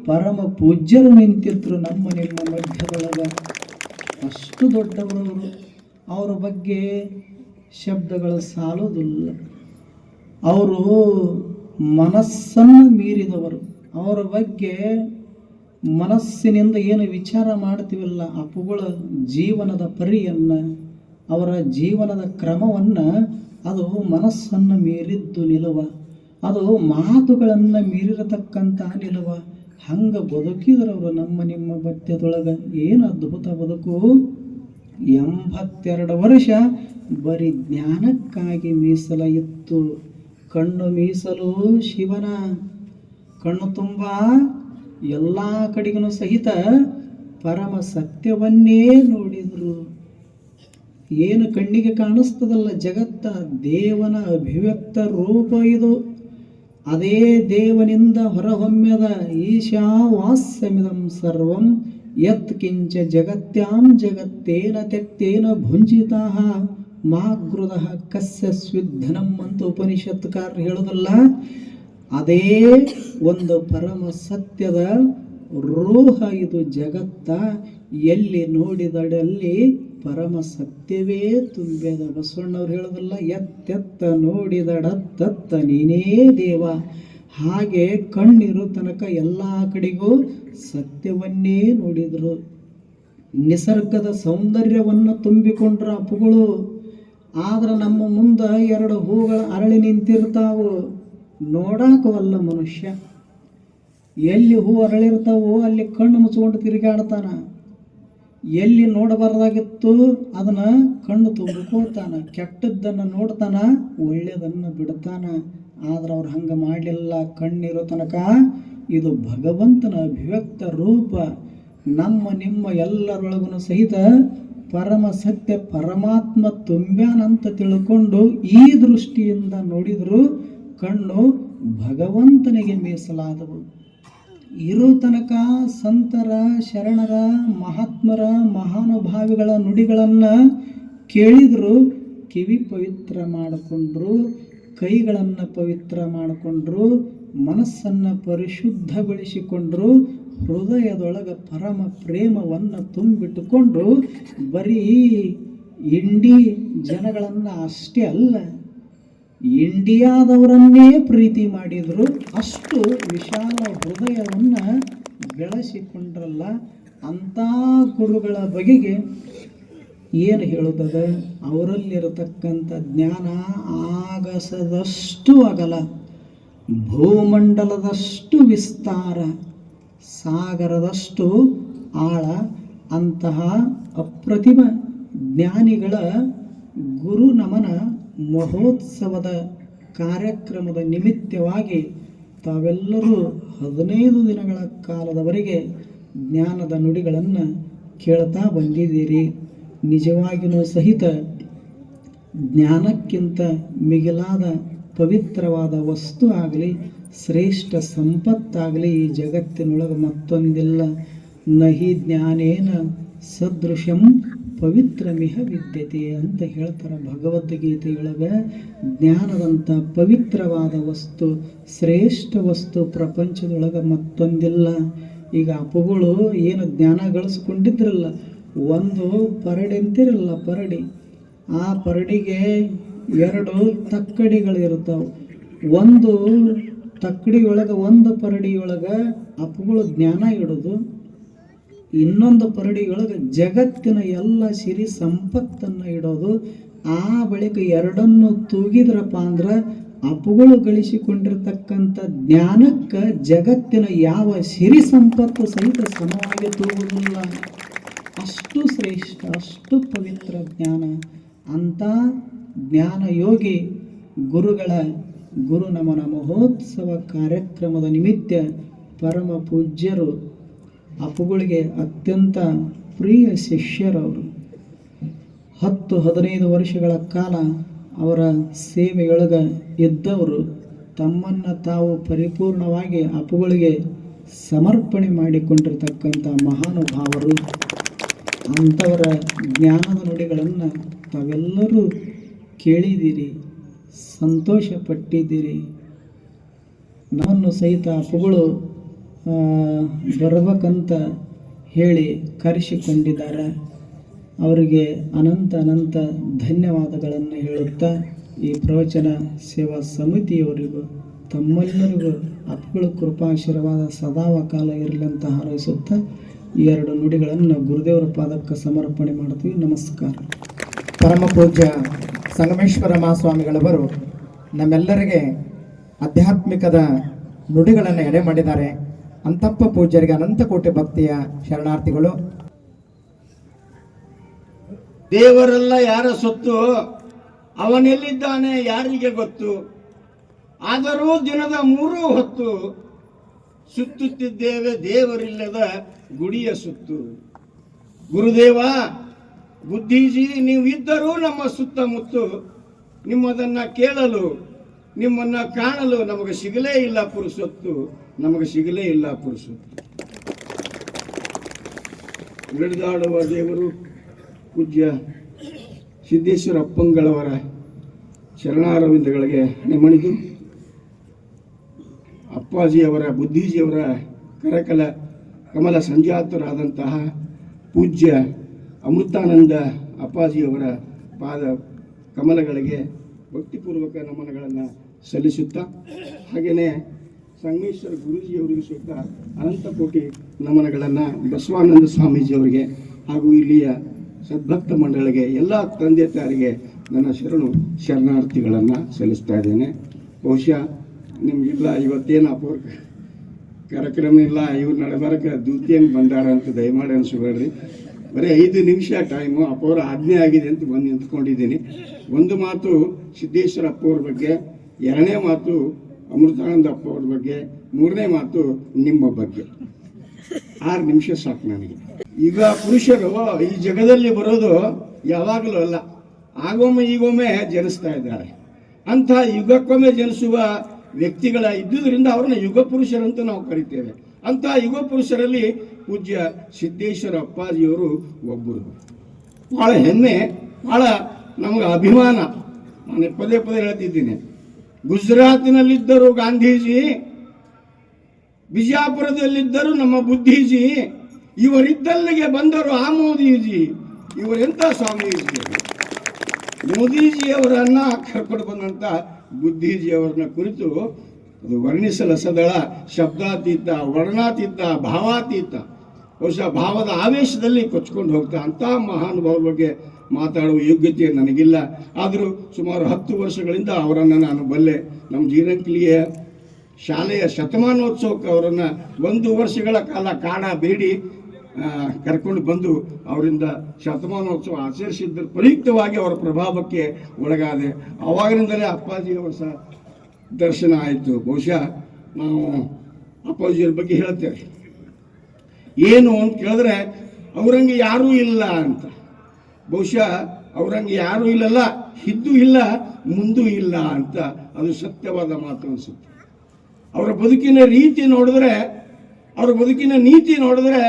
ಪರಮ ಪೂಜ್ಯರು ನಿಂತಿದ್ರು ನಮ್ಮ ನಿಮ್ಮ ಮಧ್ಯದೊಳಗೆ. ಅಷ್ಟು ದೊಡ್ಡವರು. ಅವರ ಬಗ್ಗೆ ಶಬ್ದಗಳು ಸಾಲೋದಿಲ್ಲ. ಅವರು ಮನಸ್ಸನ್ನು ಮೀರಿದವರು. ಅವರ ಬಗ್ಗೆ ಮನಸ್ಸಿನಿಂದ ಏನು ವಿಚಾರ ಮಾಡ್ತೀವಲ್ಲ, ಅಪ್ಪುಗಳ ಜೀವನದ ಪರಿಯನ್ನು, ಅವರ ಜೀವನದ ಕ್ರಮವನ್ನು, ಅದು ಮನಸ್ಸನ್ನು ಮೀರಿದ್ದು ನಿಲುವ, ಅದು ಮಾತುಗಳನ್ನು ಮೀರಿರತಕ್ಕಂಥ ನಿಲುವ. ಹಂಗೆ ಬದುಕಿದ್ರವರು ನಮ್ಮ ನಿಮ್ಮ ಮಧ್ಯದೊಳಗೆ. ಏನು ಅದ್ಭುತ ಬದುಕು! 82 ವರ್ಷ ಬರೀ ಜ್ಞಾನಕ್ಕಾಗಿ ಮೀಸಲ ಇತ್ತು. ಕಣ್ಣು ಮೀಸಲು ಶಿವನ, ಕಣ್ಣು ತುಂಬ ಎಲ್ಲ ಕಡೆಗೂ ಸಹಿತ ಪರಮ ಸತ್ಯವನ್ನೇ ನೋಡಿದರು. ಏನು ಕಣ್ಣಿಗೆ ಕಾಣಿಸ್ತದಲ್ಲ ಜಗತ್ತ, ದೇವನ ಅಭಿವ್ಯಕ್ತ ರೂಪ ಇದು. ಅದೇ ದೇವನಿಂದ ಹೊರಹೊಮ್ಮೆದ ಈಶಾವಾಸ್ಯಮಿದಂ ಸರ್ವಂ ಯತ್ ಕಿಂಚ ಜಗತ್ಯಾಂ ಜಗತ್ತೇನ ತ್ಯಕ್ತೇನ ಭುಂಜಿತಾಃ ಮಾಗೃದಃ ಕಸ್ಯ ಸ್ವಿಧನಂ ಅಂತ ಉಪನಿಷತ್ಕಾರರು ಹೇಳೋದಲ್ಲ. ಅದೇ ಒಂದು ಪರಮ ಸತ್ಯದ ರೂಹ ಇದು ಜಗತ್ತ. ಎಲ್ಲಿ ನೋಡಿದಡಲ್ಲಿ ಪರಮ ಸತ್ಯವೇ ತುಂಬ್ಯದ. ಬಸವಣ್ಣವ್ರು ಹೇಳೋದಲ್ಲ, ಎತ್ತೆತ್ತ ನೋಡಿದಡತ್ತತ್ತ ನೀನೇ ದೇವ. ಹಾಗೆ ಕಣ್ಣಿರೋ ತನಕ ಎಲ್ಲ ಕಡೆಗೂ ಸತ್ಯವನ್ನೇ ನೋಡಿದರು. ನಿಸರ್ಗದ ಸೌಂದರ್ಯವನ್ನು ತುಂಬಿಕೊಂಡ್ರ ಅಪ್ಪುಗಳು. ಆದ್ರೆ ನಮ್ಮ ಮುಂದೆ 2 ಹೂಗಳು ಅರಳಿ ನಿಂತಿರ್ತಾವು, ನೋಡಾಕವಲ್ಲ ಮನುಷ್ಯ. ಎಲ್ಲಿ ಹೂ ಅರಳಿರ್ತಾವೋ ಅಲ್ಲಿ ಕಣ್ಣು ಮುಚ್ಕೊಂಡು ತಿರುಗಾಡ್ತಾನ. ಎಲ್ಲಿ ನೋಡಬಾರ್ದಾಗಿತ್ತು ಅದನ್ನ ಕಣ್ಣು ತುಂಬಿಕೊಳ್ತಾನ. ಕೆಟ್ಟದ್ದನ್ನು ನೋಡ್ತಾನ, ಒಳ್ಳೆಯದನ್ನು ಬಿಡ್ತಾನ. ಆದ್ರೆ ಅವ್ರು ಹಂಗೆ ಮಾಡಲಿಲ್ಲ. ಕಣ್ಣಿರೋ ತನಕ ಇದು ಭಗವಂತನ ಅಭಿವ್ಯಕ್ತ ರೂಪ. ನಮ್ಮ ನಿಮ್ಮ ಎಲ್ಲರೊಳಗೂ ಸಹಿತ ಪರಮ ಸತ್ಯ ಪರಮಾತ್ಮ ತುಂಬ್ಯಾನಂತ ತಿಳ್ಕೊಂಡು ಈ ದೃಷ್ಟಿಯಿಂದ ನೋಡಿದ್ರು ಕಣ್ಣು ಭಗವಂತನಿಗೆ ಮೀಸಲಾದವು. ಇರೋ ತನಕ ಸಂತರ, ಶರಣರ, ಮಹಾತ್ಮರ, ಮಹಾನುಭಾವಿಗಳ ನುಡಿಗಳನ್ನು ಕೇಳಿದ್ರು ಕಿವಿ ಪವಿತ್ರ ಮಾಡಿಕೊಂಡ್ರು, ಕೈಗಳನ್ನು ಪವಿತ್ರ ಮಾಡಿಕೊಂಡ್ರು, ಮನಸ್ಸನ್ನು ಪರಿಶುದ್ಧಗೊಳಿಸಿಕೊಂಡ್ರು, ಹೃದಯದೊಳಗೆ ಪರಮ ಪ್ರೇಮವನ್ನು ತುಂಬಿಟ್ಟುಕೊಂಡು ಬರೀ ಇಂಡಿ ಜನಗಳನ್ನು ಅಷ್ಟೇ ಅಲ್ಲ, ಇಂಡಿಯಾದವರನ್ನೇ ಪ್ರೀತಿ ಮಾಡಿದರು. ಅಷ್ಟು ವಿಶಾಲ ಹೃದಯವನ್ನು ಬೆಳೆಸಿಕೊಂಡ್ರಲ್ಲ. ಅಂಥ ಗುರುಗಳ ಬಗೆಗೆ ಏನು ಹೇಳುತ್ತದೆ? ಅವರಲ್ಲಿರತಕ್ಕಂಥ ಜ್ಞಾನ ಆಗಸದಷ್ಟು ಅಗಲ, ಭೂಮಂಡಲದಷ್ಟು ವಿಸ್ತಾರ, ಸಾಗರದಷ್ಟು ಆಳ. ಅಂತಹ ಅಪ್ರತಿಮ ಜ್ಞಾನಿಗಳ ಗುರು ನಮನ ಮಹೋತ್ಸವದ ಕಾರ್ಯಕ್ರಮದ ನಿಮಿತ್ತವಾಗಿ ತಾವೆಲ್ಲರೂ 15 ದಿನಗಳ ಕಾಲದವರೆಗೆ ಜ್ಞಾನದ ನುಡಿಗಳನ್ನು ಕೇಳ್ತಾ ಬಂದಿದ್ದೀರಿ. ನಿಜವಾಗಿಯೂ ಸಹಿತ ಜ್ಞಾನಕ್ಕಿಂತ ಮಿಗಿಲಾದ ಪವಿತ್ರವಾದ ವಸ್ತು ಆಗಲಿ, ಶ್ರೇಷ್ಠ ಸಂಪತ್ತಾಗಲಿ ಈ ಜಗತ್ತಿನೊಳಗೆ ಮತ್ತೊಂದಿಲ್ಲ. ನಹಿ ಜ್ಞಾನೇನ ಸದೃಶಂ ಪವಿತ್ರಮಿಹ ವಿದ್ಯತೆ ಅಂತ ಹೇಳ್ತಾರೆ ಭಗವದ್ಗೀತೆಯೊಳಗೆ. ಜ್ಞಾನದಂಥ ಪವಿತ್ರವಾದ ವಸ್ತು, ಶ್ರೇಷ್ಠ ವಸ್ತು ಪ್ರಪಂಚದೊಳಗೆ ಮತ್ತೊಂದಿಲ್ಲ. ಈಗ ಅಪ್ಪುಗಳು ಏನು ಜ್ಞಾನ ಗಳಿಸ್ಕೊಂಡಿದ್ರಲ್ಲ, ಒಂದು ಪರಡಿ ಅಂತಿರಲ್ಲ, ಪರಡಿ, ಆ ಪರಡಿಗೆ 2 ತಕ್ಕಡಿಗಳಿರ್ತಾವೆ. ಒಂದು ತಕ್ಕಡಿಯೊಳಗೆ, ಒಂದು ಪರಡಿಯೊಳಗೆ ಅಪ್ಪುಗಳು ಜ್ಞಾನ ಇಡೋದು, ಇನ್ನೊಂದು ಪರಡಿಯೊಳಗೆ ಜಗತ್ತಿನ ಎಲ್ಲ ಸಿರಿ ಸಂಪತ್ತನ್ನು ಇಡೋದು. ಆ ಬಳಿಕ ಎರಡನ್ನು ತೂಗಿದ್ರಪ್ಪ ಅಂದ್ರೆ ಅಪ್ಪುಗಳು ಗಳಿಸಿಕೊಂಡಿರ್ತಕ್ಕಂಥ ಜ್ಞಾನಕ್ಕೆ ಜಗತ್ತಿನ ಯಾವ ಸಿರಿ ಸಂಪತ್ತು ಸಹಿತ ಸಮವಾಗಿ ತೂಗುವುದಿಲ್ಲ. ಅಷ್ಟು ಶ್ರೇಷ್ಠ, ಅಷ್ಟು ಪವಿತ್ರ ಜ್ಞಾನ. ಅಂಥ ಜ್ಞಾನ ಯೋಗಿ ಗುರುಗಳ ಗುರು ನಮನ ಮಹೋತ್ಸವ ಕಾರ್ಯಕ್ರಮದ ನಿಮಿತ್ತ ಪರಮ ಪೂಜ್ಯರು ಅಪ್ಪುಗಳಿಗೆ ಅತ್ಯಂತ ಪ್ರಿಯ ಶಿಷ್ಯರವರು. 10-15 ವರ್ಷಗಳ ಕಾಲ ಅವರ ಸೇವೆಯೊಳಗೆ ಇದ್ದವರು ತಮ್ಮನ್ನು ತಾವು ಪರಿಪೂರ್ಣವಾಗಿ ಅಪ್ಪುಗಳಿಗೆ ಸಮರ್ಪಣೆ ಮಾಡಿಕೊಂಡಿರ್ತಕ್ಕಂಥ ಮಹಾನುಭಾವರು. ಅಂಥವರ ಜ್ಞಾನದ ನುಡಿಗಳನ್ನು ತಾವೆಲ್ಲರೂ ಕೇಳಿದ್ದೀರಿ, ಸಂತೋಷಪಟ್ಟಿದ್ದೀರಿ. ನಮ್ಮನ್ನು ಸಹಿತ ಅಪ್ಪುಗಳು ಬರಬೇಕಂತ ಹೇಳಿ ಕರೆಸಿಕೊಂಡಿದ್ದಾರೆ. ಅವರಿಗೆ ಅನಂತ ಅನಂತ ಧನ್ಯವಾದಗಳನ್ನು ಹೇಳುತ್ತಾ ಈ ಪ್ರವಚನ ಸೇವಾ ಸಮಿತಿಯವರಿಗೂ ತಮ್ಮೆಲ್ಲರಿಗೂ ಅಪ್ಪುಗಳ ಕೃಪಾಶೀರ್ವಾದ ಸದಾಕಾಲ ಇರಲಿ ಅಂತ ಹಾರೈಸುತ್ತಾ ಈ 2 ನುಡಿಗಳನ್ನು ಗುರುದೇವರ ಪಾದಕ್ಕೆ ಸಮರ್ಪಣೆ ಮಾಡ್ತೀವಿ. ನಮಸ್ಕಾರ. ಪರಮ ಪೂಜ್ಯ ಸಂಗಮೇಶ್ವರ ಮಹಾಸ್ವಾಮಿಗಳವರು ನಮ್ಮೆಲ್ಲರಿಗೆ ಆಧ್ಯಾತ್ಮಿಕದ ನುಡಿಗಳನ್ನು ಎಡೆ ಮಾಡಿದ್ದಾರೆ. ಅಂತಪ್ಪ ಪೂಜ್ಯರಿಗೆ ಅನಂತ ಕೋಟಿ ಭಕ್ತಿಯ ಶರಣಾರ್ಥಿಗಳು. ದೇವರೆಲ್ಲ ಯಾರ ಸೊತ್ತು, ಅವನೆಲ್ಲಿದ್ದಾನೆ ಯಾರಿಗೆ ಗೊತ್ತು. ಆದರೂ ದಿನದ 3 ಹೊತ್ತು ಸುತ್ತುತ್ತಿದ್ದೇವೆ ದೇವರಿಲ್ಲದ ಗುಡಿಯ ಸುತ್ತು. ಗುರುದೇವ ಬುದ್ಧಿಜಿ, ನೀವಿದ್ದರೂ ನಮ್ಮ ಸುತ್ತಮುತ್ತು, ನಿಮ್ಮದನ್ನ ಕೇಳಲು ನಿಮ್ಮನ್ನ ಕಾಣಲು ನಮಗೆ ಸಿಗಲೇ ಇಲ್ಲ ಪುರುಸೊತ್ತು, ನಮಗೆ ಸಿಗಲೇ ಇಲ್ಲ ಪುರುಸೊತ್ತು. ನಡೆದಾಡುವ ದೇವರು ಪೂಜ್ಯ ಸಿದ್ದೇಶ್ವರ ಅಪ್ಪಂಗಳವರ ಶರಣಾರವಿಂದಗಳಿಗೆ ನೆಮಣಿದು ಅಪ್ಪಾಜಿಯವರ ಬುದ್ಧಿಜಿಯವರ ಕಮಲ ಸಂಜಾತರಾದಂತಹ ಪೂಜ್ಯ ಅಮೃತಾನಂದ ಅಪ್ಪಾಜಿಯವರ ಪಾದ ಕಮಲಗಳಿಗೆ ಭಕ್ತಿಪೂರ್ವಕ ನಮನಗಳನ್ನು ಸಲ್ಲಿಸುತ್ತಾ, ಹಾಗೆಯೇ ಸಂಗಮೇಶ್ವರ ಗುರೂಜಿಯವರಿಗೂ ಸಹಿತ ಅನಂತ ಕೋಟಿ ನಮನಗಳನ್ನು ಬಸವಾನಂದ ಸ್ವಾಮೀಜಿಯವರಿಗೆ ಹಾಗೂ ಇಲ್ಲಿಯ ಸದ್ಭಕ್ತ ಮಂಡಳಿಗೆ ಎಲ್ಲ ತಂದೆ ತಾಯಿಗೆ ನನ್ನ ಶರಣಾರ್ಥಿಗಳನ್ನು ಸಲ್ಲಿಸ್ತಾ ಇದ್ದೇನೆ. ಬಹುಶಃ ನಿಮಗೆಲ್ಲ ಇವತ್ತೇನು ಅಪೂರ್ವ ಕಾರ್ಯಕ್ರಮ ಇಲ್ಲ, ಇವ್ರು ನಡೆಬಾರಕ್ಕೆ ದ್ವಿತೀಯಂಗೆ ಬಂದಾರ ಅಂತ ದಯಮಾಡಿ ಅನಿಸ್ಬೇಡ್ರಿ. ಬರೀ 5 ನಿಮಿಷ ಟೈಮು ಅಪ್ಪವ್ರ ಆಜ್ಞೆ ಆಗಿದೆ ಅಂತ ಬಂದು ನಿಂತ್ಕೊಂಡಿದ್ದೀನಿ. ಒಂದು ಮಾತು ಸಿದ್ದೇಶ್ವರ ಅಪ್ಪವ್ರ ಬಗ್ಗೆ, 2ನೇ ಮಾತು ಅಮೃತಾನಂದ ಅಪ್ಪವ್ರ ಬಗ್ಗೆ, 3ನೇ ಮಾತು ನಿಮ್ಮ ಬಗ್ಗೆ. 6 ನಿಮಿಷ ಸಾಕು ನನಗೆ. ಈಗ ಪುರುಷರು ಈ ಜಗದಲ್ಲಿ ಬರೋದು ಯಾವಾಗಲೂ ಅಲ್ಲ, ಆಗೊಮ್ಮೆ ಈಗೊಮ್ಮೆ ಜನಿಸ್ತಾ ಇದ್ದಾರೆ. ಅಂಥ ಯುಗಕ್ಕೊಮ್ಮೆ ಜನಿಸುವ ವ್ಯಕ್ತಿಗಳ ಇದ್ದುದರಿಂದ ಅವ್ರನ್ನ ಯುಗ ಪುರುಷರಂತ ನಾವು ಕರಿತೇವೆ. ಅಂಥ ಯುಗ ಪುರುಷರಲ್ಲಿ ಪೂಜ್ಯ ಸಿದ್ದೇಶ್ವರ ಅಪ್ಪಾಜಿಯವರು ಒಬ್ಬರು. ಭಾಳ ಹೆಮ್ಮೆ, ಭಾಳ ನಮಗೆ ಅಭಿಮಾನ. ನಾನು ಪದೇ ಪದೇ ಹೇಳ್ತಿದ್ದೀನಿ, ಗುಜರಾತಿನಲ್ಲಿದ್ದರು ಗಾಂಧೀಜಿ, ಬಿಜಾಪುರದಲ್ಲಿದ್ದರು ನಮ್ಮ ಬುದ್ಧೀಜಿ, ಇವರಿದ್ದಲ್ಲಿಗೆ ಬಂದರು ಆ ಮೋದಿಜಿ. ಇವರೆಂಥ ಸ್ವಾಮೀಜಿ? ಮೋದಿಜಿಯವರನ್ನ ಕರ್ಕೊಂಡು ಬಂದಂಥ ಬುದ್ಧೀಜಿಯವರನ್ನ ಕುರಿತು ಅದು ವರ್ಣಿಸಲಸದಳ, ಶಬ್ದಾತೀತ, ವರ್ಣಾತೀತ, ಭಾವಾತೀತ. ಬಹುಶಃ ಭಾವದ ಆವೇಶದಲ್ಲಿ ಕೊಚ್ಕೊಂಡು ಹೋಗ್ತಾ ಅಂಥ ಮಹಾನುಭಾವರ ಬಗ್ಗೆ ಮಾತಾಡುವ ಯೋಗ್ಯತೆ ನನಗಿಲ್ಲ. ಆದರೂ ಸುಮಾರು 10 ವರ್ಷಗಳಿಂದ ಅವರನ್ನು ನಾನು ಬಲ್ಲೆ. ನಮ್ಮ ಜೀರಂಕ್ಲಿಯ ಶಾಲೆಯ ಶತಮಾನೋತ್ಸವಕ್ಕೆ ಅವರನ್ನು 1 ವರ್ಷಗಳ ಕಾಲ ಕಾಡ ಬೇಡಿ ಕರ್ಕೊಂಡು ಬಂದು ಅವರಿಂದ ಶತಮಾನೋತ್ಸವ ಆಚರಿಸಿದ್ದ ಪ್ರಯುಕ್ತವಾಗಿ ಅವರ ಪ್ರಭಾವಕ್ಕೆ ಒಳಗಾದೆ. ಆವಾಗಿನಿಂದಲೇ ಅಪ್ಪಾಜಿಯವರ ಸಹ ದರ್ಶನ ಆಯಿತು. ಬಹುಶಃ ನಾವು ಅಪ್ಪಾಜಿಯವ್ರ ಬಗ್ಗೆ ಹೇಳ್ತೇವೆ ಏನು ಅಂತ ಕೇಳಿದ್ರೆ ಅವರಂಗೆ ಯಾರೂ ಇಲ್ಲ ಅಂತ. ಬಹುಶಃ ಅವರಂಗೆ ಯಾರೂ ಇಲ್ಲಲ್ಲ, ಇದ್ದೂ ಇಲ್ಲ, ಮುಂದೂ ಇಲ್ಲ ಅಂತ ಅದು ಸತ್ಯವಾದ ಮಾತು ಅನಿಸುತ್ತೆ. ಅವರ ಬದುಕಿನ ರೀತಿ ನೋಡಿದ್ರೆ, ಅವರ ಬದುಕಿನ ನೀತಿ ನೋಡಿದ್ರೆ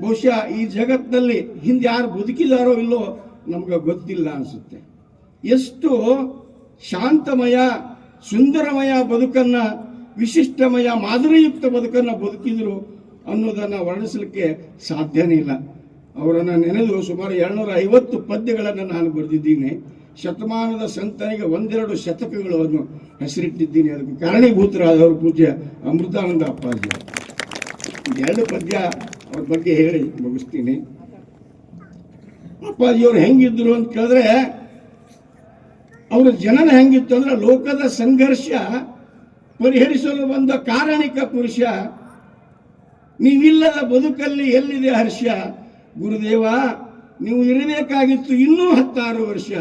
ಬಹುಶಃ ಈ ಜಗತ್ತಿನಲ್ಲಿ ಹಿಂದೆ ಯಾರು ಬದುಕಿದಾರೋ ಇಲ್ಲೋ ನಮ್ಗೆ ಗೊತ್ತಿಲ್ಲ ಅನಿಸುತ್ತೆ. ಎಷ್ಟು ಶಾಂತಮಯ, ಸುಂದರಮಯ ಬದುಕನ್ನ, ವಿಶಿಷ್ಟಮಯ, ಮಾದರಿಯುಕ್ತ ಬದುಕನ್ನು ಬದುಕಿದ್ರು ಅನ್ನೋದನ್ನು ವರ್ಣಿಸಲಿಕ್ಕೆ ಸಾಧ್ಯನೇ ಇಲ್ಲ. ಅವರನ್ನು ನೆನೆದು ಸುಮಾರು 250 ಪದ್ಯಗಳನ್ನು ನಾನು ಬರೆದಿದ್ದೀನಿ. ಶತಮಾನದ ಸಂತನಿಗೆ 1-2 ಶತಕಗಳನ್ನು ಹೆಸರಿಟ್ಟಿದ್ದೀನಿ. ಅದಕ್ಕೆ ಕಾರಣೀಭೂತರಾದವರು ಪೂಜ್ಯ ಅಮೃತಾನಂದ ಅಪ್ಪಾಜಿ. 2 ಪದ್ಯ ಅವ್ರ ಬಗ್ಗೆ ಹೇಳಿ ಮುಗಿಸ್ತೀನಿ. ಅಪ್ಪಾಜಿಯವರು ಹೆಂಗಿದ್ರು ಅಂತ ಕೇಳಿದ್ರೆ, ಅವರ ಜನನ ಹೆಂಗಿತ್ತು ಅಂದ್ರೆ, ಲೋಕದ ಸಂಘರ್ಷ ಪರಿಹರಿಸಲು ಬಂದ ಕಾರಣಿಕ ಪುರುಷ, ನೀವಿಲ್ಲದ ಬದುಕಲ್ಲಿ ಎಲ್ಲಿದೆ ಹರ್ಷ, ಗುರುದೇವ ನೀವು ಇರಬೇಕಾಗಿತ್ತು ಇನ್ನೂ 16 ವರ್ಷ,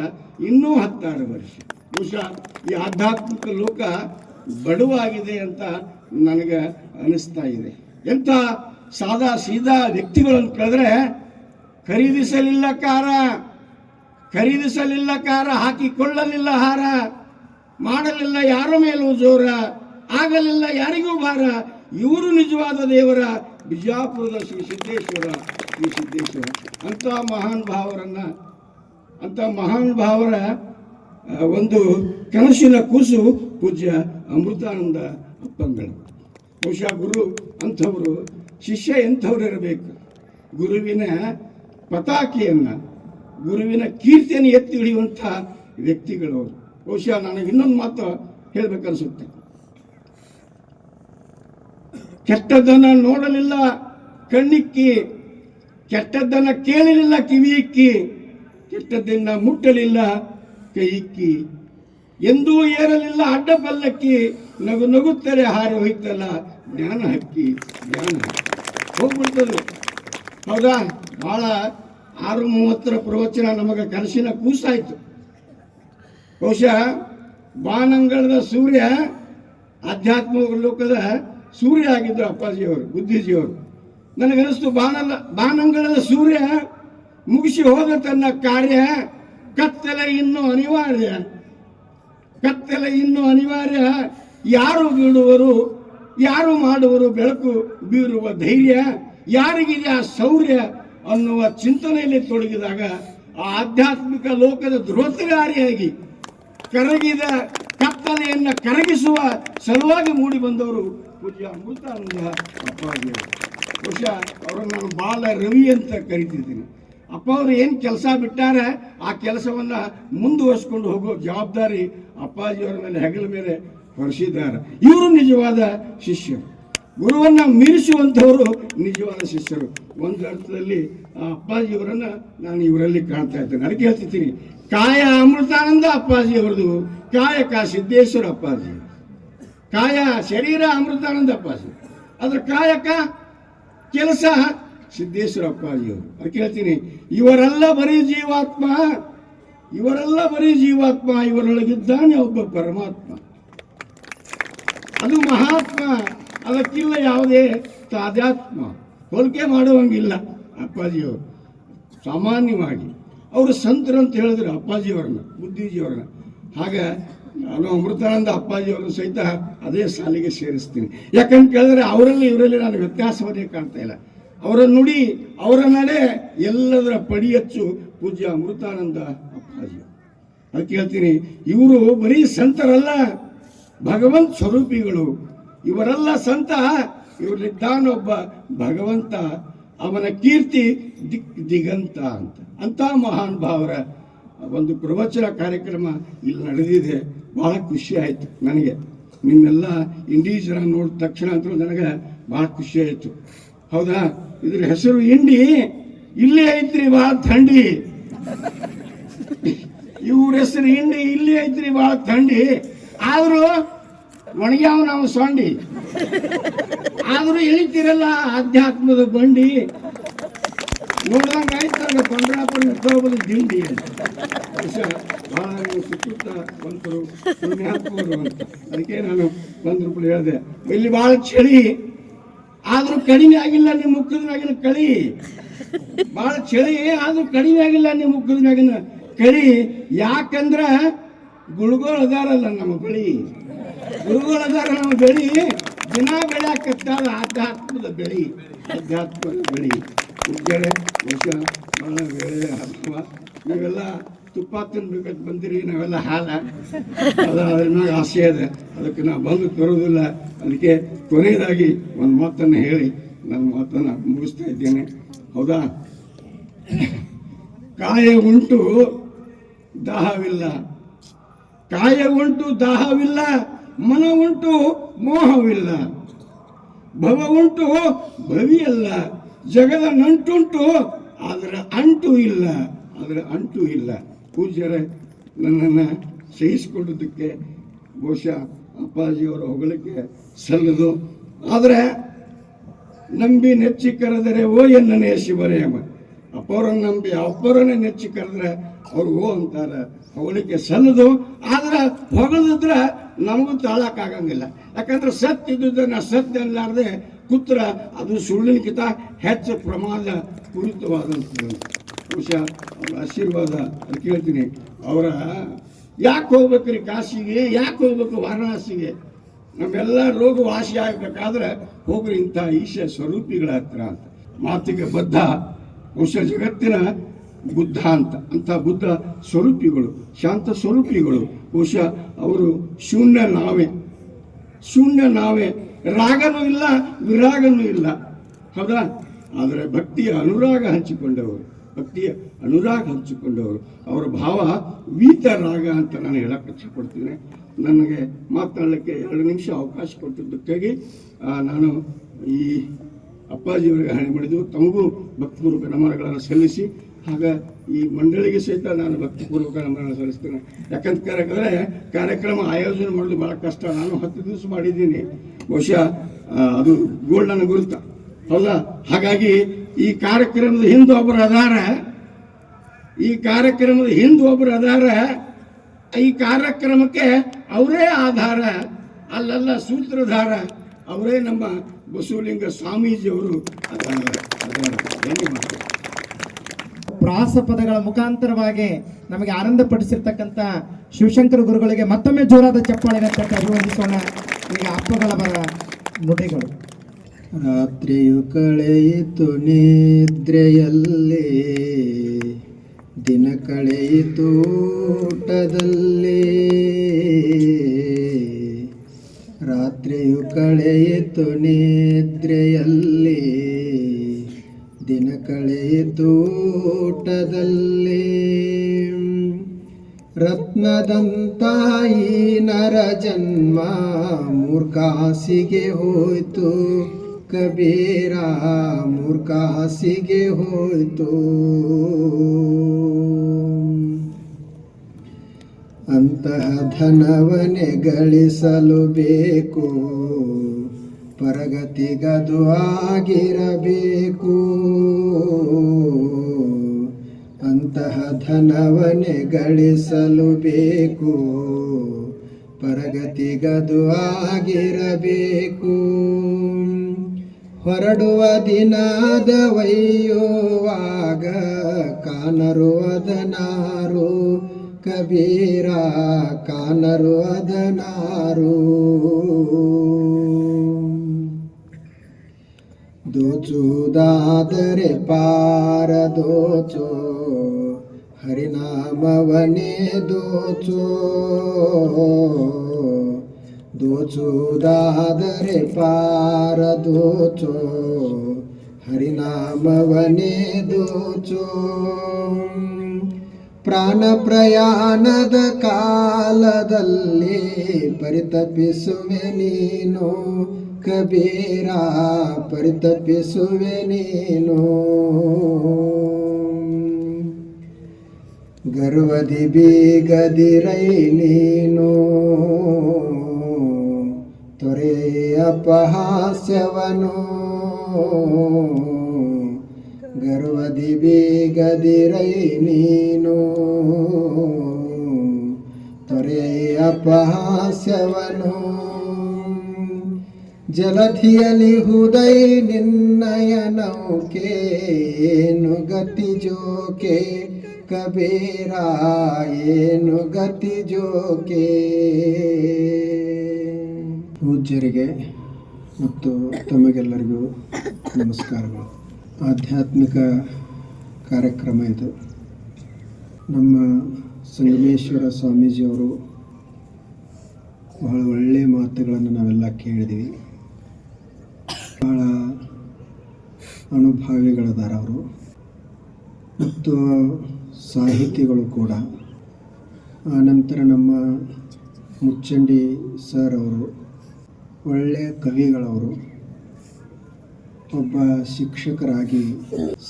ಇನ್ನೂ 16 ವರ್ಷ. ಬಹುಶಃ ಈ ಆಧ್ಯಾತ್ಮಿಕ ಲೋಕ ಬಡವಾಗಿದೆ ಅಂತ ನನಗೆ ಅನಿಸ್ತಾ ಇದೆ. ಎಂಥ ಸಾದಾ ಸೀದಾ ವ್ಯಕ್ತಿಗಳನ್ನು ಕೇಳಿದ್ರೆ, ಖರೀದಿಸಲಿಲ್ಲ ಕಾರ, ಹಾಕಿಕೊಳ್ಳಲಿಲ್ಲ ಹಾರ, ಮಾಡಲಿಲ್ಲ ಯಾರ ಮೇಲೂ ಜೋರ, ಆಗಲಿಲ್ಲ ಯಾರಿಗೂ ಭಾರ, ಇವರು ನಿಜವಾದ ದೇವರ ಬಿಜಾಪುರದ ಶ್ರೀ ಸಿದ್ದೇಶ್ವರ. ಅಂಥ ಮಹಾನ್ ಭಾವರ ಒಂದು ಕನಸಿನ ಕೂಸು ಪೂಜ್ಯ ಅಮೃತಾನಂದ ಅಪ್ಪಂಗಳು. ಬಹುಶಃ ಗುರು ಅಂಥವರು, ಶಿಷ್ಯ ಎಂಥವ್ರು ಇರಬೇಕು? ಗುರುವಿನ ಪತಾಕೆಯನ್ನು, ಗುರುವಿನ ಕೀರ್ತಿಯನ್ನು ಎತ್ತಿ ಹಿಡಿಯುವಂಥ ವ್ಯಕ್ತಿಗಳವರು. ಬಹುಶಃ ನನಗೆ ಇನ್ನೊಂದು ಮಾತು ಹೇಳಬೇಕನ್ಸುತ್ತೆ. ಕೆಟ್ಟದ್ದನ್ನು ನೋಡಲಿಲ್ಲ ಕಣ್ಣಿಕ್ಕಿ, ಕೆಟ್ಟದ್ದನ್ನು ಕೇಳಲಿಲ್ಲ ಕಿವಿಯಿಕ್ಕಿ, ಕೆಟ್ಟದ್ದನ್ನ ಮುಟ್ಟಲಿಲ್ಲ ಕೈ ಇಕ್ಕಿ, ಎಂದೂ ಏರಲಿಲ್ಲ ಅಡ್ಡ ಪಲ್ಲಕ್ಕಿ, ನಗು ನಗುತ್ತಲೇ ಹಾರಿ ಹೋಯ್ತಲ್ಲ ಜ್ಞಾನ ಹಕ್ಕಿ. ಹೋಗ್ಬಿಡ್ತದೆ. ಹೌದಾ? ಭಾಳ 6:30 ಪ್ರವಚನ ನಮಗೆ ಕನಸಿನ ಕೂಸಾಯಿತು. ಬಹುಶಃ ಬಾನಂಗಳದ ಸೂರ್ಯ, ಆಧ್ಯಾತ್ಮ ಲೋಕದ ಸೂರ್ಯ ಆಗಿದ್ದರು ಅಪ್ಪಾಜಿಯವರು, ಬುದ್ಧಿಜಿಯವರು. ನನಗನಿಸ್ತು ಬಾನಂಗಳದ ಸೂರ್ಯ ಮುಗಿಸಿ ಹೋದ ತನ್ನ ಕಾರ್ಯ, ಕತ್ತಲೆ ಇನ್ನೂ ಅನಿವಾರ್ಯ, ಯಾರು ಬೀಳುವರು, ಯಾರು ಮಾಡುವರು ಬೆಳಕು ಬೀರುವ ಧೈರ್ಯ, ಯಾರಿಗಿದೆ ಆ ಶೌರ್ಯ ಅನ್ನುವ ಚಿಂತನೆಯಲ್ಲಿ ತೊಡಗಿದಾಗ ಆ ಆಧ್ಯಾತ್ಮಿಕ ಲೋಕದ ಧ್ರುವತಗಾರಿಯಾಗಿ ಕರಗಿದ ಕತ್ತಲೆಯನ್ನು ಕರಗಿಸುವ ಸಲುವಾಗಿ ಮೂಡಿ ಬಂದವರು ಪೂಜ್ಯ ಅಮೃತಾನಂದ ಅಪ್ಪಾಜಿಯವರು. ಬಹುಶಃ ಅವರನ್ನು ನಾನು ಬಾಲ ರವಿ ಅಂತ ಕರಿತಿದ್ದೀನಿ. ಅಪ್ಪ ಅವರು ಏನು ಕೆಲಸ ಬಿಟ್ಟಾರೆ ಆ ಕೆಲಸವನ್ನು ಮುಂದುವರಿಸ್ಕೊಂಡು ಹೋಗೋ ಜವಾಬ್ದಾರಿ ಅಪ್ಪಾಜಿಯವರ ಮೇಲೆ, ಹೆಗಲ ಮೇಲೆ ಹೊರಿಸಿದ್ದಾರೆ. ಇವರು ನಿಜವಾದ ಶಿಷ್ಯರು, ಗುರುವನ್ನು ಮೀರಿಸುವಂಥವರು ನಿಜವಾದ ಶಿಷ್ಯರು. ಒಂದು ಅರ್ಥದಲ್ಲಿ ಆ ಅಪ್ಪಾಜಿಯವರನ್ನು ನಾನು ಇವರಲ್ಲಿ ಕಾಣ್ತಾ ಇದ್ದೇನೆ. ಅದಕ್ಕೆ ಹೇಳ್ತಿದ್ದೀನಿ, ಕಾಯ ಅಮೃತಾನಂದ ಅಪ್ಪಾಜಿ ಅವರದು, ಕಾಯಕ ಸಿದ್ದೇಶ್ವರ ಅಪ್ಪಾಜಿ. ಕಾಯ ಶರೀರ ಅಮೃತಾನಂದ ಅಪ್ಪಾಜಿ, ಅದರ ಕಾಯಕ ಕೆಲಸ ಸಿದ್ದೇಶ್ವರ ಅಪ್ಪಾಜಿಯವರು. ಅದಕ್ಕೆ ಹೇಳ್ತೀನಿ, ಇವರೆಲ್ಲ ಬರೀ ಜೀವಾತ್ಮ, ಇವರೊಳಗಿದ್ದಾನೆ ಒಬ್ಬ ಪರಮಾತ್ಮ. ಅದು ಮಹಾತ್ಮ, ಅದಕ್ಕಿಲ್ಲ ಯಾವುದೇ ತಾದಾತ್ಮ, ಹೋಲಿಕೆ ಮಾಡುವಂಗಿಲ್ಲ. ಅಪ್ಪಾಜಿಯವರು ಸಾಮಾನ್ಯವಾಗಿ ಅವರು ಸಂತರು ಅಂತ ಹೇಳಿದ್ರು ಅಪ್ಪಾಜಿಯವ್ರನ್ನ, ಬುದ್ಧಿಜಿಯವ್ರನ್ನ. ಹಾಗೆ ನಾನು ಅಮೃತಾನಂದ ಅಪ್ಪಾಜಿಯವ್ರನ್ನ ಸಹಿತ ಅದೇ ಸಾಲಿಗೆ ಸೇರಿಸ್ತೀನಿ. ಯಾಕಂತ ಕೇಳಿದ್ರೆ ಅವರಲ್ಲಿ ಇವರಲ್ಲಿ ನಾನು ವ್ಯತ್ಯಾಸವನ್ನೇ ಕಾಣ್ತಾ ಇಲ್ಲ. ಅವರ ನುಡಿ, ಅವರ ನಡೆ ಎಲ್ಲದರ ಪಡಿಯಚ್ಚು ಪೂಜ್ಯ ಅಮೃತಾನಂದ ಅಪ್ಪಾಜಿ. ಅದಕ್ಕೆ ಹೇಳ್ತೀನಿ, ಇವರು ಬರೀ ಸಂತರಲ್ಲ, ಭಗವಂತ ಸ್ವರೂಪಿಗಳು. ಇವರೆಲ್ಲ ಸಂತ, ಇವರಿದ್ದಾನೊಬ್ಬ ಭಗವಂತ, ಅವನ ಕೀರ್ತಿ ದಿಗಂತ ಅಂತ ಮಹಾನ್ ಭಾವರ ಒಂದು ಪ್ರವಚನ ಕಾರ್ಯಕ್ರಮ ಇಲ್ಲಿ ನಡೆದಿದೆ. ಭಾಳ ಖುಷಿ ಆಯಿತು ನನಗೆ. ನಿಮ್ಮೆಲ್ಲ ಇಂಡೀಜರ ನೋಡಿದ ತಕ್ಷಣ ಅಂತೂ ನನಗೆ ಭಾಳ ಖುಷಿ ಆಯಿತು. ಹೌದಾ? ಇದ್ರ ಹೆಸರು ಇಂಡಿ. ಇಲ್ಲೇ ಐತ್ರಿ ಭಾಳ ಥಂಡಿ. ಇವ್ರ ಹೆಸರು ಇಂಡಿ, ಇಲ್ಲೇ ಐತ್ರಿ ಭಾಳ ಥಂಡಿ. ಆದರೂ ಒಣಗ್ಯಾವ ನಾವು ಸೊಂಡಿ, ಆದರೂ ಇಳಿತಿರಲ್ಲ ಆಧ್ಯಾತ್ಮದ ಬಂಡಿ. ನೋಡ್ದಂಗೆ ಆಯ್ತಲ್ಲ ಪಂಡ್ರಾಪುರ ಇರ್ತೋಬದು ದಿಂಡಿ ಅಂತ. ಭಾಳ ನೀವು ಸುತ್ತ ಬಂತರು ಪುಣ್ಯಾತ್ಮರು ಅಂತ. ಅದಕ್ಕೆ ನಾನು ₹1 ಹೇಳಿದೆ. ಇಲ್ಲಿ ಭಾಳ ಚಳಿ, ಆದರೂ ಕಡಿಮೆ ಆಗಿಲ್ಲ ನಿಮ್ಮ ಮುಖದ ಮ್ಯಾಗಿನ ಕಳಿ. ಭಾಳ ಚಳಿ ಆದರೂ ಕಡಿಮೆ ಆಗಿಲ್ಲ ನಿಮ್ಮ ಮುಖದ ಮ್ಯಾಗಿನ ಕಳಿ. ಯಾಕಂದ್ರೆ ಗುಳುಗೋಳು ಅದಾರಲ್ಲ ನಮ್ಮ ಬಳಿ, ಗುರುಗಳು ಅದಾರ ನಮ್ಮ ಬೆಳಿ. ದಿನ ಬೆಳೆಯಕತ್ತಾದ ಆಧ್ಯಾತ್ಮದ ಬೆಳಿ, ಅಧ್ಯಾತ್ಮದ ಬೆಳಿ. ಉಜ್ಜಳೆ ವರ್ಷ ಭಾಳ ಬೆಳೆ ಹಬ್ಬ. ನೀವೆಲ್ಲ ತುಪ್ಪ ತಿನ್ಬೇಕಂತ ಬಂದಿರಿ, ನಾವೆಲ್ಲ ಹಾಲ ಅದ್ರ ಮ್ಯಾಗ ಆಸೆ ಇದೆ. ಅದಕ್ಕೆ ನಾವು ಬಂದು ತರೋದಿಲ್ಲ. ಅದಕ್ಕೆ ಕೊನೆಯದಾಗಿ ಒಂದು ಮಾತನ್ನು ಹೇಳಿ ನನ್ನ ಮಾತನ್ನು ಮುಗಿಸ್ತಾ ಇದ್ದೇನೆ. ಹೌದಾ? ಕಾಯ ಉಂಟು ದಾಹವಿಲ್ಲ, ಕಾಯ ಉಂಟು ದಾಹವಿಲ್ಲ, ಮನ ಉಂಟು ಮೋಹವಿಲ್ಲ, ಭವ ಉಂಟು ಭವಿಯಲ್ಲ, ಜಗದ ನಂಟುಂಟು ಅದರ ಅಂಟು ಇಲ್ಲ, ಅದರ ಅಂಟು ಇಲ್ಲ. ಪೂಜ್ಯರೇ, ನನ್ನನ್ನು ಸಹಿಸಿಕೊಳ್ಳೋದಕ್ಕೆ ಬಹುಶಃ ಅಪ್ಪಾಜಿಯವರ ಹೊಗಳಿಕೆ ಸಲ್ಲದು. ಆದರೆ ನಂಬಿ ನೆಚ್ಚಿ ಕರೆದರೆ ಓ ಎನ್ನನೇ ಶಿವರೇಮ. ಅಪ್ಪವ್ರನ್ನ ನಂಬಿ ಅಪ್ಪರನ್ನೇ ನೆಚ್ಚಿ ಕರೆದ್ರೆ ಅವ್ರು ಓ ಅಂತಾರೆ, ಹೊಗಳಿಕೆ ಸಲ್ಲದು. ಆದ್ರೆ ಹೊಗಳಿದ್ರೆ ನಮಗೂ ತಾಳಕ್ಕಾಗಂಗಿಲ್ಲ. ಯಾಕಂದ್ರೆ ಸತ್ಯ ಇದ್ದುದನ್ನ ಸತ್ಯ ಅಲ್ಲಾರ್ದೆ ಕೂತ್ರ ಅದು ಸುಳ್ಳಿನಕಿಂತ ಹೆಚ್ಚು ಪ್ರಮಾದ ಪೂರಿತವಾದಂಥದ್ದು. ಬಹುಶಃ ಅವ್ರ ಆಶೀರ್ವಾದ ಅದು ಕೇಳ್ತೀನಿ. ಅವರ ಯಾಕೆ ಹೋಗ್ಬೇಕ್ರಿ ಕಾಶಿಗೆ, ಯಾಕೆ ಹೋಗ್ಬೇಕು ವಾರಣಾಸಿಗೆ? ನಮ್ಮೆಲ್ಲ ರೋಗ ವಾಸಿ ಆಗಬೇಕಾದ್ರೆ ಹೋಗ್ರಿ ಇಂಥ ಈಶ ಸ್ವರೂಪಿಗಳ ಹತ್ರ ಅಂತ. ಮಾತಿಗೆ ಬದ್ಧ ಬಹುಶಃ ಜಗತ್ತಿನ ಬುದ್ಧ ಅಂತ ಬುದ್ಧ ಸ್ವರೂಪಿಗಳು, ಶಾಂತ ಸ್ವರೂಪಿಗಳು. ಬಹುಶಃ ಅವರು ಶೂನ್ಯ ನಾವೇ, ರಾಗನೂ ಇಲ್ಲ, ವಿರಾಗನೂ ಇಲ್ಲ. ಹೌದಾ? ಆದರೆ ಭಕ್ತಿಯ ಅನುರಾಗ ಹಂಚಿಕೊಂಡವರು, ಅವರ ಭಾವ ವೀತ ರಾಗ ಅಂತ ನಾನು ಹೇಳಕ್ಕೆ ಇಷ್ಟಪಡ್ತೀನಿ. ನನಗೆ ಮಾತನಾಡಲಿಕ್ಕೆ 2 ನಿಮಿಷ ಅವಕಾಶ ಕೊಟ್ಟಿದ್ದಕ್ಕಾಗಿ ನಾನು ಈ ಅಪ್ಪಾಜಿಯವರಿಗೆ ಹಣೆ ಮಾಡಿದ್ದು. ತಮಗೂ ಭಕ್ತಿಪೂರ್ವಕ ನಮನಗಳನ್ನು ಸಲ್ಲಿಸಿ, ಆಗ ಈ ಮಂಡಳಿಗೆ ಸಹಿತ ನಾನು ಭಕ್ತಿಪೂರ್ವಕ ನಮನಗಳನ್ನು ಸಲ್ಲಿಸ್ತೇನೆ. ಯಾಕಂತ ಕೇಳಿದ್ರೆ ಕಾರ್ಯಕ್ರಮ ಆಯೋಜನೆ ಮಾಡೋದು ಭಾಳ ಕಷ್ಟ. ನಾನು 10 ದಿವಸ ಮಾಡಿದ್ದೀನಿ. ಬಹುಶಃ ಅದು ಗೋಲ್ಡನ ಗುರುತ. ಹೌದಾ? ಹಾಗಾಗಿ ಈ ಕಾರ್ಯಕ್ರಮದ ಹಿಂದೆ ಒಬ್ಬರು ಅದಾರ, ಈ ಕಾರ್ಯಕ್ರಮಕ್ಕೆ ಅವರೇ ಆಧಾರ, ಅಲ್ಲೆಲ್ಲ ಸೂತ್ರಧಾರ ಅವರೇ ನಮ್ಮ ಬಸವಲಿಂಗ ಸ್ವಾಮೀಜಿಯವರು ಪ್ರಾಸಪದಗಳ ಮುಖಾಂತರವಾಗಿ ನಮಗೆ ಆನಂದಪಡಿಸಿರ್ತಕ್ಕಂಥ ಶಿವಶಂಕರ ಗುರುಗಳಿಗೆ ಮತ್ತೊಮ್ಮೆ ಜೋರಾದ ಚಪ್ಪಾಳಿನ ತಟ್ಟಿ ಅಭಿವಂದಿಸೋಣ. ಈಗ ಅಪ್ಪಗಳ ಬರ ನುಡಿಗಳು. ರಾತ್ರಿಯು ಕಳೆಯಿತು ನಿದ್ರೆಯಲ್ಲೇ, ದಿನ ಕಳೆಯಿತು ಊಟದಲ್ಲೇ. ರಾತ್ರಿಯು ಕಳೆಯಿತು ನಿದ್ರೆಯಲ್ಲೇ, ದಿನ ಕಳೆಯಿತು ಊಟದಲ್ಲೇ. ರತ್ನದಂತಾಯಿ ನರ ಜನ್ಮ ಮೂರ್ಖಾಸಿಗೆ ಹೋಯ್ತು ಕಬೀರ, ಮೂರ್ಖಾಸಿಗೆ ಹೋಯ್ತು. ಅಂತಹ ಧನವನ್ನೇ ಗಳಿಸಲು ಬೇಕು, ಪರಗತಿಗದು ಆಗಿರಬೇಕು. ಅಂತಹ ಧನವನ್ನೇ ಗಳಿಸಲು ಬೇಕು, ಪರಗತಿಗದು ಆಗಿರಬೇಕು. ಹೊರಡುವ ದಿನದ ಒಯ್ಯುವಾಗ ಕಾನರು ಅದನಾರು ಕಬೀರ ಕಾನರು ಅದನಾರು ದೋಚುವುದಾದರೆ ಪಾರ ದೋಚೋ ಹರಿನಾಮವನೇ ದೋಚೋ ದೋಚುವುದಾದರೆ ಪಾರ ದೋಚೋ ಹರಿನಾಮವನೇ ದೋಚೋ ಪ್ರಾಣ ಪ್ರಯಾಣದ ಕಾಲದಲ್ಲಿ ಪರಿತಪಿಸುವೆ ನೀನು ಕಬೀರ ಪರಿತಪಿಸುವೆ ನೀನು ಗರ್ವದಿ ಬೀಗದಿರೈ ನೀನು ತೊರೆಯ ಅಪಹಾಸ್ಯವನು ಗರ್ವದಿ ಬೀಗದಿರೈ ನೀನು ತೊರೆಯ ಅಪಹಾಸ್ಯವನು ಜಲಧಿಯಲಿ ಹುದೈ ನಿನ್ನಯ ನೌಕೆ ಏನು ಗತಿ ಜೋಕೆ ಕಬೀರ ಏನು ಗತಿ ಜೋಕೆ. ಪೂಜ್ಯರಿಗೆ ಮತ್ತು ತಮಗೆಲ್ಲರಿಗೂ ನಮಸ್ಕಾರಗಳು. ಆಧ್ಯಾತ್ಮಿಕ ಕಾರ್ಯಕ್ರಮ ಇದು. ನಮ್ಮ ಸಂಗಮೇಶ್ವರ ಸ್ವಾಮೀಜಿಯವರು ಬಹಳ ಒಳ್ಳೆಯ ಮಾತುಗಳನ್ನು ನಾವೆಲ್ಲ ಕೇಳಿದ್ದೀವಿ. ಬಹಳ ಅನುಭಾವಿಗಳದಾರ ಅವರು ಮತ್ತು ಸಾಹಿತಿಗಳು ಕೂಡ. ಆನಂತರ ನಮ್ಮ ಮುಚ್ಚಂಡಿ ಸರ್ ಅವರು ಒಳ್ಳೆಯ ಕವಿಗಳವರು. ಒಬ್ಬ ಶಿಕ್ಷಕರಾಗಿ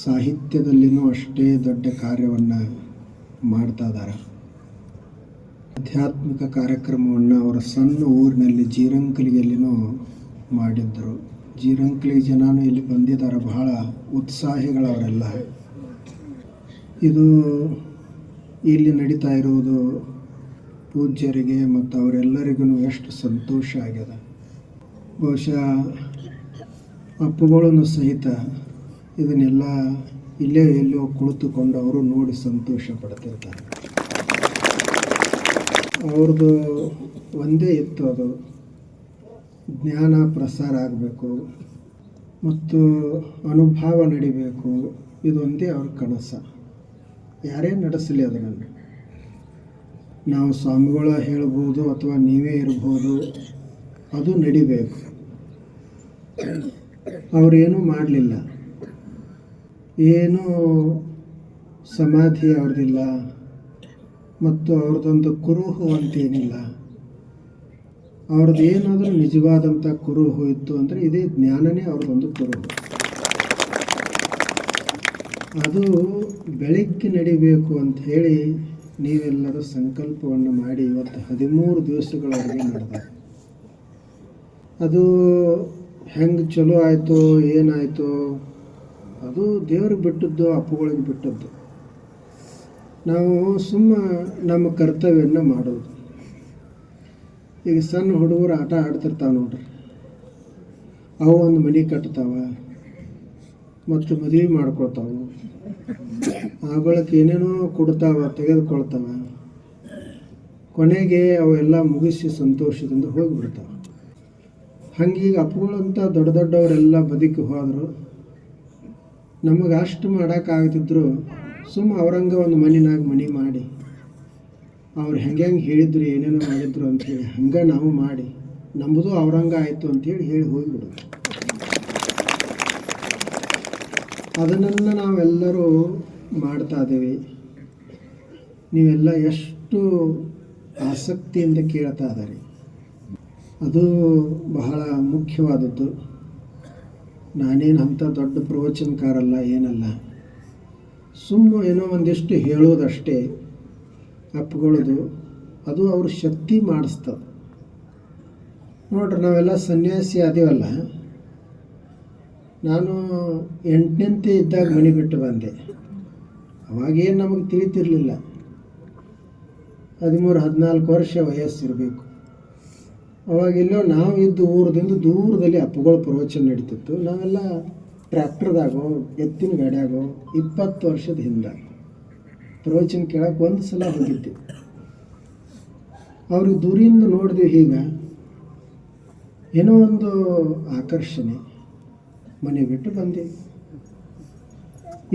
ಸಾಹಿತ್ಯದಲ್ಲಿನೂ ಅಷ್ಟೇ ದೊಡ್ಡ ಕಾರ್ಯವನ್ನು ಮಾಡ್ತಾ ಇದ್ದಾರೆ. ಆಧ್ಯಾತ್ಮಿಕ ಕಾರ್ಯಕ್ರಮವನ್ನು ಅವರ ಸಣ್ಣ ಊರಿನಲ್ಲಿ ಜೀರಂಕಲಿಗೆಲ್ಲಿನೂ ಮಾಡಿದ್ದರು. ಜೀರಂಕಲಿ ಜನನೂ ಇಲ್ಲಿ ಬಂದಿದ್ದಾರೆ, ಬಹಳ ಉತ್ಸಾಹಿಗಳವರೆಲ್ಲ. ಇದು ಇಲ್ಲಿ ನಡೀತಾ ಇರುವುದು ಪೂಜ್ಯರಿಗೆ ಮತ್ತು ಅವರೆಲ್ಲರಿಗೂ ಎಷ್ಟು ಸಂತೋಷ ಆಗ್ಯದ. ಬಹುಶಃ ಅಪ್ಪುಗಳನ್ನು ಸಹಿತ ಇದನ್ನೆಲ್ಲ ಇಲ್ಲೇ ಎಲ್ಲೋ ಕುಳಿತುಕೊಂಡು ಅವರು ನೋಡಿ ಸಂತೋಷ ಪಡ್ತಿರ್ತಾರೆ. ಅವ್ರದ್ದು ಒಂದೇ ಇತ್ತು, ಅದು ಜ್ಞಾನ ಪ್ರಸಾರ ಆಗಬೇಕು ಮತ್ತು ಅನುಭವ ನಡಿಬೇಕು. ಇದೊಂದೇ ಅವ್ರ ಕನಸು. ಯಾರೇ ನಡೆಸಲಿ ಅದನ್ನು, ನಾವು ಸ್ವಾಮಿಗಳ ಹೇಳ್ಬೋದು ಅಥವಾ ನೀವೇ ಇರ್ಬೋದು, ಅದು ನಡಿಬೇಕು. ಅವರೇನೂ ಮಾಡಲಿಲ್ಲ, ಏನೂ ಸಮಾಧಿ ಅವ್ರದ್ದಿಲ್ಲ ಮತ್ತು ಅವ್ರದ್ದೊಂದು ಕುರುಹು ಅಂತೇನಿಲ್ಲ. ಅವ್ರದ್ದು ಏನಾದರೂ ನಿಜವಾದಂಥ ಕುರುಹು ಇತ್ತು ಅಂದರೆ ಇದೇ ಜ್ಞಾನನೇ ಅವ್ರದ್ದೊಂದು ಕುರುಹು. ಅದು ಬೆಳಗ್ಗೆ ನಡಿಬೇಕು ಅಂತ ಹೇಳಿ ನೀವೆಲ್ಲರೂ ಸಂಕಲ್ಪವನ್ನು ಮಾಡಿ ಇವತ್ತು 13 ದಿವಸಗಳವರೆಗೆ ನಡೆದ. ಅದು ಹೆಂಗೆ ಚಲೋ ಆಯಿತು ಏನಾಯಿತು ಅದು ದೇವ್ರಿಗೆ ಬಿಟ್ಟದ್ದು, ಅಪ್ಪುಗಳಿಗೆ ಬಿಟ್ಟದ್ದು. ನಾವು ನಮ್ಮ ಕರ್ತವ್ಯವನ್ನು ಮಾಡೋದು. ಈಗ ಸಣ್ಣ ಹುಡುಗರು ಆಟ ಆಡ್ತಿರ್ತಾವೆ ನೋಡ್ರಿ, ಅವು ಒಂದು ಮನೆ ಕಟ್ತಾವೆ ಮತ್ತು ಮದುವೆ ಮಾಡ್ಕೊಳ್ತಾವೆ, ಆ ಬಳಿಕ ಏನೇನೋ ಕೊಡ್ತಾವೆ, ತೆಗೆದುಕೊಳ್ತಾವೆ. ಕೊನೆಗೆ ಅವೆಲ್ಲ ಮುಗಿಸಿ ಸಂತೋಷದಿಂದ ಹೋಗಿಬಿಡ್ತಾವೆ. ಹಂಗೀಗ ಅಪ್ಪುಗಳಂತ ದೊಡ್ಡ ದೊಡ್ಡವರೆಲ್ಲ ಬದುಕಿ ಹೋದರು. ನಮಗೆ ಅಷ್ಟು ಮಾಡೋಕ್ಕಾಗ್ತಿದ್ರು ಅವ್ರಂಗೆ ಒಂದು ಮನೆ ಮಾಡಿ ಅವ್ರು ಹೆಂಗೆ ಹೇಳಿದ್ರು ಏನೇನೋ ಮಾಡಿದ್ರು ಅಂಥೇಳಿ ಹಂಗೆ ನಾವು ಮಾಡಿ ನಮ್ಮದು ಅವ್ರಂಗೆ ಆಯಿತು ಅಂಥೇಳಿ ಹೇಳಿ ಹೋಗಿಬಿಡೋದು. ಅದನ್ನು ನಾವೆಲ್ಲರೂ ಮಾಡ್ತಾ ಇದ್ದೀವಿ. ನೀವೆಲ್ಲ ಎಷ್ಟು ಆಸಕ್ತಿಯಿಂದ ಕೇಳ್ತಾ ಇದ್ದಾರೆ, ಅದು ಬಹಳ ಮುಖ್ಯವಾದದ್ದು. ನಾನೇನು ಅಂಥ ದೊಡ್ಡ ಪ್ರವಚನಕಾರಲ್ಲ, ಏನಲ್ಲ, ಏನೋ ಒಂದಿಷ್ಟು ಹೇಳೋದಷ್ಟೇ. ಅಪ್ಪುಗಳದು ಅದು ಅವ್ರ ಶಕ್ತಿ ಮಾಡಿಸ್ತದೆ ನೋಡ್ರಿ. ನಾವೆಲ್ಲ ಸನ್ಯಾಸಿ ಆದೀವಲ್ಲ, ನಾನು 8ನೇಂತೆ ಇದ್ದಾಗ ಮನೆ ಬಿಟ್ಟು ಬಂದೆ. ಅವಾಗೇನು ನಮಗೆ ತಿಳಿತಿರಲಿಲ್ಲ, 13-14 ವರ್ಷ ವಯಸ್ಸಿರಬೇಕು. ಅವಾಗ ಎಲ್ಲೋ ನಾವು ಇದ್ದು ಊರದಿಂದ ದೂರದಲ್ಲಿ ಅಪ್ಪುಗಳ ಪ್ರವಚನ ನಡೀತಿತ್ತು. ನಾವೆಲ್ಲ ಟ್ರ್ಯಾಕ್ಟರ್ದಾಗೋ ಎತ್ತಿನ ಗಾಡಿಯಾಗೋ 20 ವರ್ಷದ ಹಿಂದೆ ಪ್ರವಚನ ಕೇಳಕ್ಕೆ ಒಂದು ಸಲ ಹೋಗಿದ್ದೆ. ಅವ್ರಿಗೆ ದೂರಿಂದ ನೋಡಿದ್ವಿ. ಈಗ ಏನೋ ಒಂದು ಆಕರ್ಷಣೆ, ಮನೆ ಬಿಟ್ಟು ಬಂದೆ.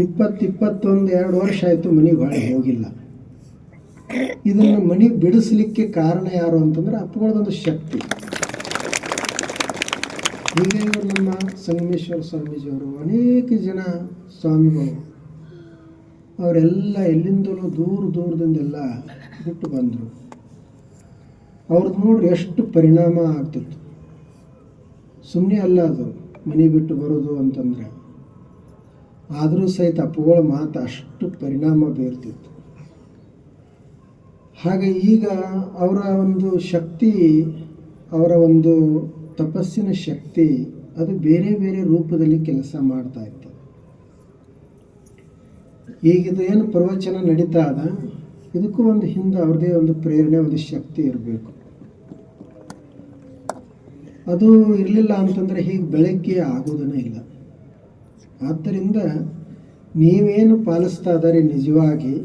21 ವರ್ಷ ಆಯಿತು ಮನೆಗೆ ಹೊಳೆ ಹೋಗಿಲ್ಲ. ಇದನ್ನು ಮನೆ ಬಿಡಿಸ್ಲಿಕ್ಕೆ ಕಾರಣ ಯಾರು ಅಂತಂದ್ರೆ ಅಪ್ಪುಗಳದೊಂದು ಶಕ್ತಿ. ಹೀಗೆ ಇವರು ನಮ್ಮ ಸಂಗಮೇಶ್ವರ ಸ್ವಾಮೀಜಿಯವರು, ಅನೇಕ ಜನ ಸ್ವಾಮಿಗಳು ಅವರೆಲ್ಲ ಎಲ್ಲಿಂದಲೂ ದೂರದಿಂದೆಲ್ಲ ಬಿಟ್ಟು ಬಂದರು. ಅವ್ರದ್ದು ನೋಡ್ರಿ ಎಷ್ಟು ಪರಿಣಾಮ ಆಗ್ತಿತ್ತು. ಸುಮ್ಮನೆ ಅಲ್ಲ ಅದು ಮನೆ ಬಿಟ್ಟು ಬರೋದು ಅಂತಂದರೆ, ಆದರೂ ಸಹಿತ ಅಪ್ಪುಗಳ ಮಾತು ಅಷ್ಟು ಪರಿಣಾಮ ಬೀರ್ತಿತ್ತು. ಹಾಗೆ ಈಗ ಅವರ ಒಂದು ಶಕ್ತಿ, ಅವರ ಒಂದು ತಪಸ್ಸಿನ ಶಕ್ತಿ ಅದು ಬೇರೆ ಬೇರೆ ರೂಪದಲ್ಲಿ ಕೆಲಸ ಮಾಡ್ತಾ ಇತ್ತು. ಈಗಿದು ಏನು ಪ್ರವಚನ ನಡೀತಾ ಅದ, ಇದಕ್ಕೂ ಒಂದು ಹಿಂದೆ ಅವ್ರದ್ದೇ ಒಂದು ಪ್ರೇರಣೆ, ಒಂದು ಶಕ್ತಿ ಇರಬೇಕು. ಅದು ಇರಲಿಲ್ಲ ಅಂತಂದರೆ ಹೀಗೆ ಬೆಳಗ್ಗೆ ಆಗೋದನ್ನೇ ಇಲ್ಲ. ಆದ್ದರಿಂದ ನೀವೇನು ಪಾಲಿಸ್ತಾ ಇದ್ದಾರೆ ನಿಜವಾಗಿ,